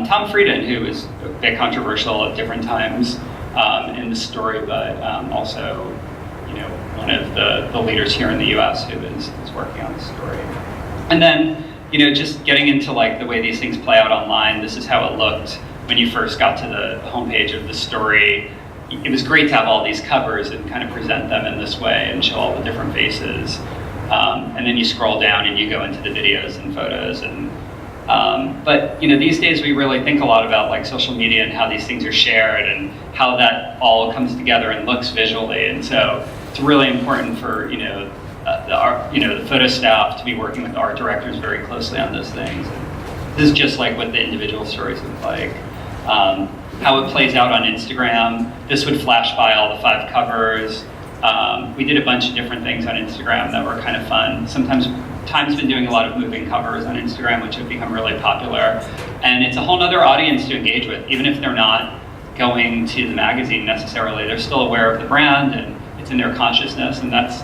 S3: Tom Frieden, who was a bit controversial at different times in the story, but also, you know, one of the leaders here in the U.S. who is working on the story. And then, you know, just getting into like the way these things play out online. This is how it looked when you first got to the homepage of the story. It was great to have all these covers and kind of present them in this way and show all the different faces. And then you scroll down and you go into the videos and photos. And but you know, these days we really think a lot about like social media and how these things are shared and how that all comes together and looks visually. And so it's really important for the photo staff to be working with art directors very closely on those things. And this is just like what the individual stories look like. How it plays out on Instagram. This would flash by all the 5 covers. We did a bunch of different things on Instagram that were kind of fun. Time's been doing a lot of moving covers on Instagram, which have become really popular. And it's a whole other audience to engage with, even if they're not going to the magazine necessarily. They're still aware of the brand and it's in their consciousness, and that's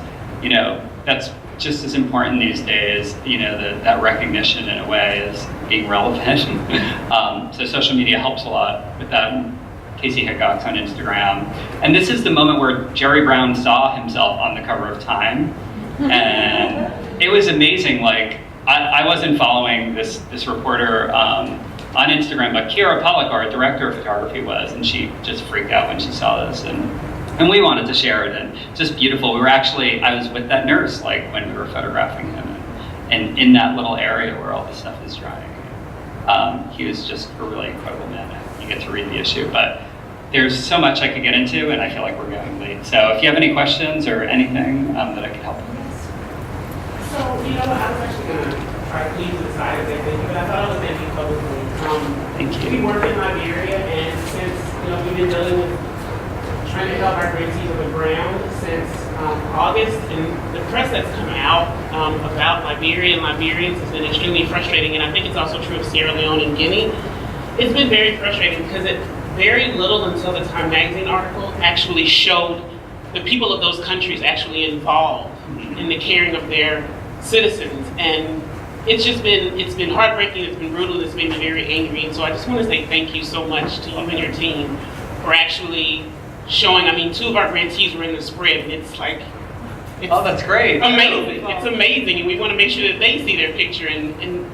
S3: just as important these days, that recognition in a way is being relevant. So social media helps a lot with that. Casey Hickox on Instagram. And this is the moment where Jerry Brown saw himself on the cover of Time. And it was amazing. Like, I wasn't following this reporter on Instagram, but Kira Pollock, our director of photography, was, and she just freaked out when she saw this. And we wanted to share it, and just beautiful. I was with that nurse, like, when we were photographing him, and in that little area where all the stuff is drying. He was just a really incredible man. You get to read the issue, but there's so much I could get into, and I feel like we're going late. So if you have any questions or anything that I can help with.
S10: So, I was actually going to try to leave to the side of that thing, but I thought I was going to be publicly.
S3: Thank you.
S10: We work in Liberia, and since, we've been dealing with trying to help our grantees on the ground since August, and the press that's come out about Liberia and Liberians has been extremely frustrating, and I think it's also true of Sierra Leone and Guinea. It's been very frustrating because very little until the Time magazine article actually showed the people of those countries actually involved in the caring of their citizens. And it's been heartbreaking, it's been brutal, it's made me very angry. And so I just want to say thank you so much to you and your team for actually showing. 2 of our grantees were in the spread, and it's
S3: that's great.
S10: Amazing. It's amazing, and we want to make sure that they see their picture, and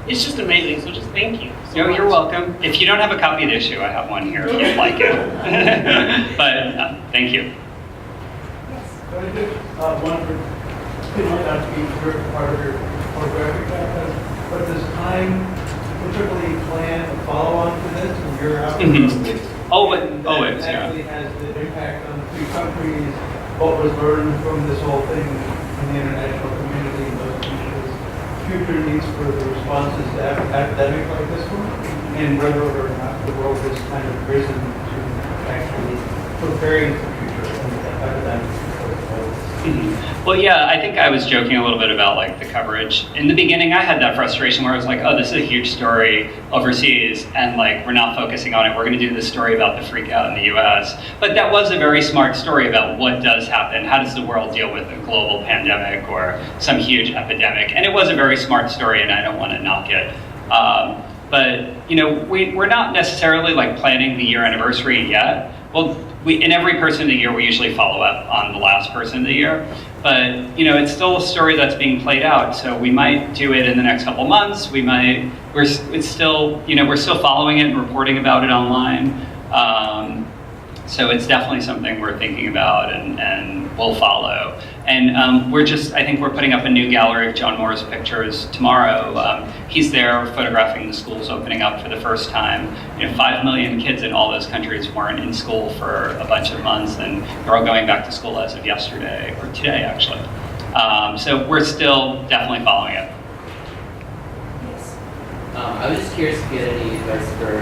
S10: it's just amazing. So just thank you.
S3: You're welcome. If you don't have a copy of the issue, I have one here if you'd like it. But thank you.
S11: One for, might not be part of your photographic background, but does Time particularly plan a follow-on to this when you're out?
S3: Always, yeah.
S11: Actually has the impact on the 2 countries, what was learned from this whole thing in the international community, those countries, future needs for the responses to epidemic like this one, and whether or not the world has kind of risen to actually preparing for future epidemics.
S3: Well, yeah, I think I was joking a little bit about the coverage. In the beginning, I had that frustration where I was like, oh, this is a huge story overseas, and we're not focusing on it. We're going to do this story about the freak out in the US. But that was a very smart story about what does happen. How does the world deal with a global pandemic or some huge epidemic? And it was a very smart story, and I don't want to knock it. But, we're not necessarily planning the year anniversary yet. Well, in every person of the year, we usually follow up on the last person of the year. But, it's still a story that's being played out. So we might do it in the next couple months. We're still following it and reporting about it online. So it's definitely something we're thinking about and we'll follow. And I think we're putting up a new gallery of John Moore's pictures tomorrow. He's there photographing the schools opening up for the first time. 5 million kids in all those countries weren't in school for a bunch of months, and they're all going back to school as of yesterday, or today actually. So we're still definitely following it.
S12: I was just curious if you had any advice for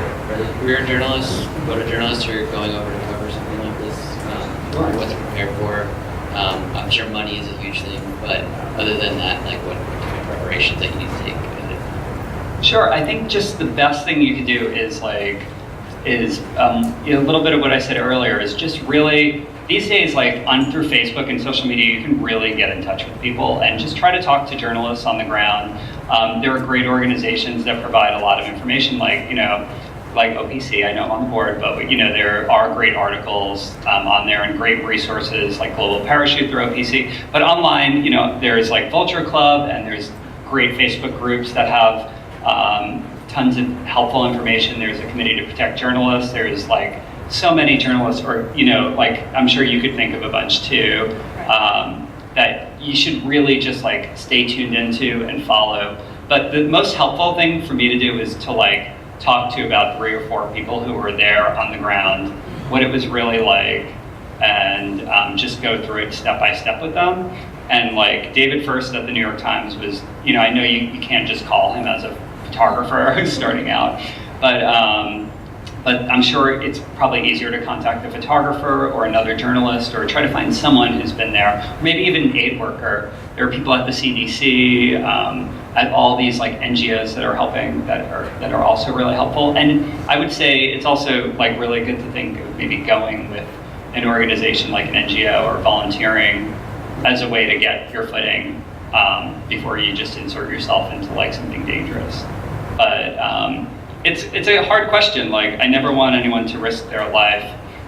S12: career journalists, photojournalists who are going over to cover something like this, what to prepare for. I'm sure money is a huge thing, but other than that, what kind of preparations that you need to take?
S3: Sure, I think just the best thing you could do is a little bit of what I said earlier is just really, these days, through Facebook and social media, you can really get in touch with people and just try to talk to journalists on the ground. There are great organizations that provide a lot of information, like OPC, I know I'm on the board, but there are great articles on there and great resources like Global Parachute through OPC. But online, there's Vulture Club, and there's great Facebook groups that have tons of helpful information. There's a committee to protect journalists. There's so many journalists, or I'm sure you could think of a bunch too, that you should really just stay tuned into and follow. But the most helpful thing for me to do is to talk to about 3 or 4 people who were there on the ground, what it was really like, and just go through it step by step with them. And David First at the New York Times was, I know you can't just call him as a photographer who's starting out, but I'm sure it's probably easier to contact a photographer or another journalist, or try to find someone who's been there, or maybe even an aid worker. There are people at the CDC, at all these NGOs that are helping, that are also really helpful. And I would say it's also really good to think of maybe going with an organization like an NGO or volunteering as a way to get your footing before you just insert yourself into like something dangerous. But it's a hard question. Like, I never want anyone to risk their life,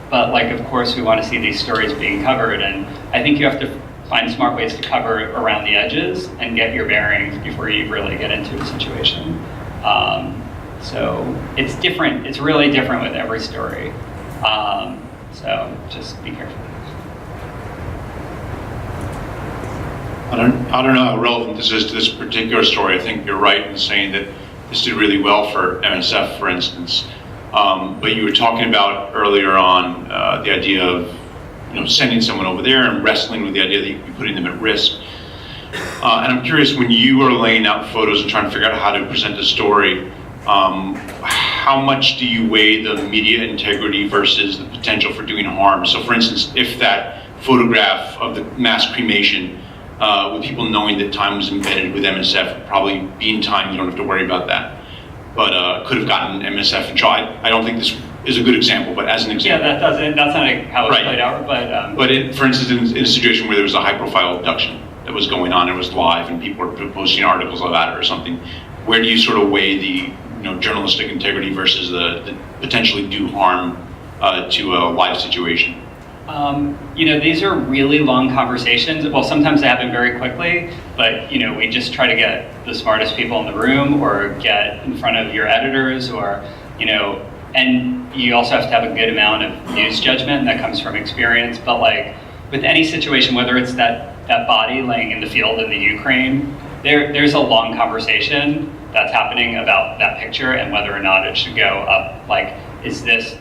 S3: but like, of course, we want to see these stories being covered, and I think you have to find smart ways to cover around the edges and get your bearings before you really get into a situation. So it's different. It's really different with every story. So just be careful.
S13: I don't know how relevant this is to this particular story. I think you're right in saying that this did really well for MSF, for instance. But you were talking about earlier on the idea of sending someone over there and wrestling with the idea that you'd be putting them at risk. And I'm curious, when you are laying out photos and trying to figure out how to present a story, how much do you weigh the media integrity versus the potential for doing harm? So for instance, if that photograph of the mass cremation, with people knowing that time was embedded with MSF, probably being time, you don't have to worry about that, but could have gotten MSF in trouble. I don't think this is a good example, but as an example.
S3: Yeah, that's not how it played out, but...
S13: But for instance, in a situation where there was a high-profile abduction that was going on, it was live, and people were posting articles about it or something, where do you sort of weigh the journalistic integrity versus the potentially do harm to a live situation?
S3: These are really long conversations. Well, sometimes they happen very quickly, but we just try to get the smartest people in the room, or get in front of your editors, or and you also have to have a good amount of news judgment that comes from experience. But like with any situation, whether it's that body laying in the field in the Ukraine, there's a long conversation that's happening about that picture and whether or not it should go up. Like, is this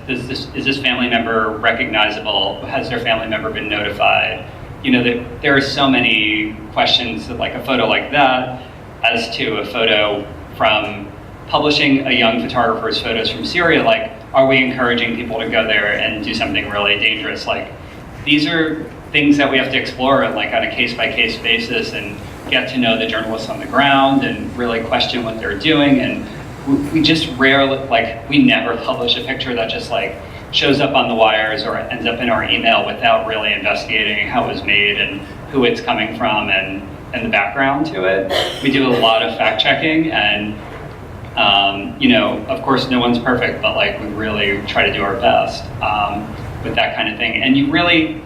S3: family member recognizable? Has their family member been notified? There are so many questions that, like a photo like that, as to a photo from publishing a young photographer's photos from Syria. Like, are we encouraging people to go there and do something really dangerous? Like, these are things that we have to explore on a case-by-case basis, and get to know the journalists on the ground and really question what they're doing. And we just rarely, we never publish a picture that just shows up on the wires or ends up in our email without really investigating how it was made and who it's coming from and the background to it. We do a lot of fact checking, and of course no one's perfect, but we really try to do our best with that kind of thing. And you really,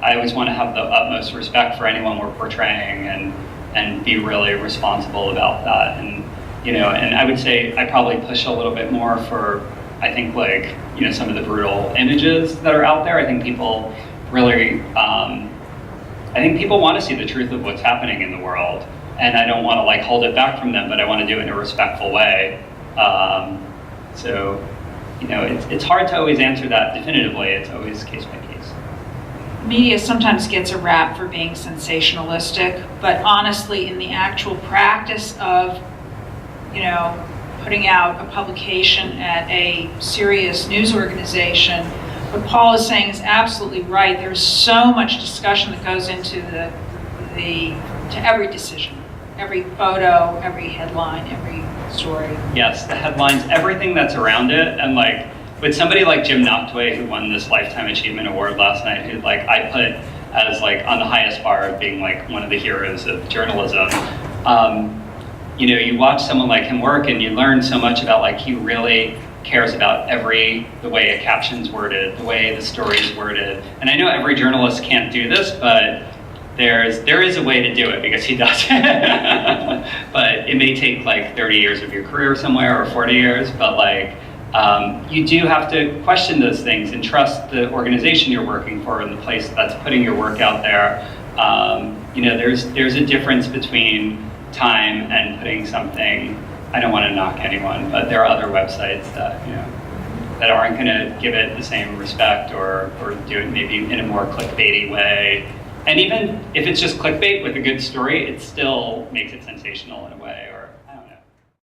S3: I always want to have the utmost respect for anyone we're portraying, and be really responsible about that. And and I would say I probably push a little bit more for, I think, some of the brutal images that are out there. I think people really, want to see the truth of what's happening in the world, and I don't want to hold it back from them, but I want to do it in a respectful way. So, it's hard to always answer that definitively. It's always case by case.
S2: Media sometimes gets a rap for being sensationalistic, but honestly, in the actual practice of, putting out a publication at a serious news organization, what Paul is saying is absolutely right. There's so much discussion that goes into to every decision, every photo, every headline, every story.
S3: Yes, the headlines, everything that's around it, and with somebody like Jim Nachtwey, who won this Lifetime Achievement Award last night, who I put as on the highest bar of being one of the heroes of journalism. You watch someone like him work, and you learn so much about he really cares about the way a caption's worded, the way the story's worded. And I know every journalist can't do this, but there is a way to do it, because he does it. But it may take 30 years of your career somewhere, or 40 years, but you do have to question those things and trust the organization you're working for and the place that's putting your work out there. There's a difference between time and putting something. I don't want to knock anyone, but there are other websites that that aren't going to give it the same respect, or do it maybe in a more clickbaity way. And even if it's just clickbait with a good story, it still makes it sensational in a way.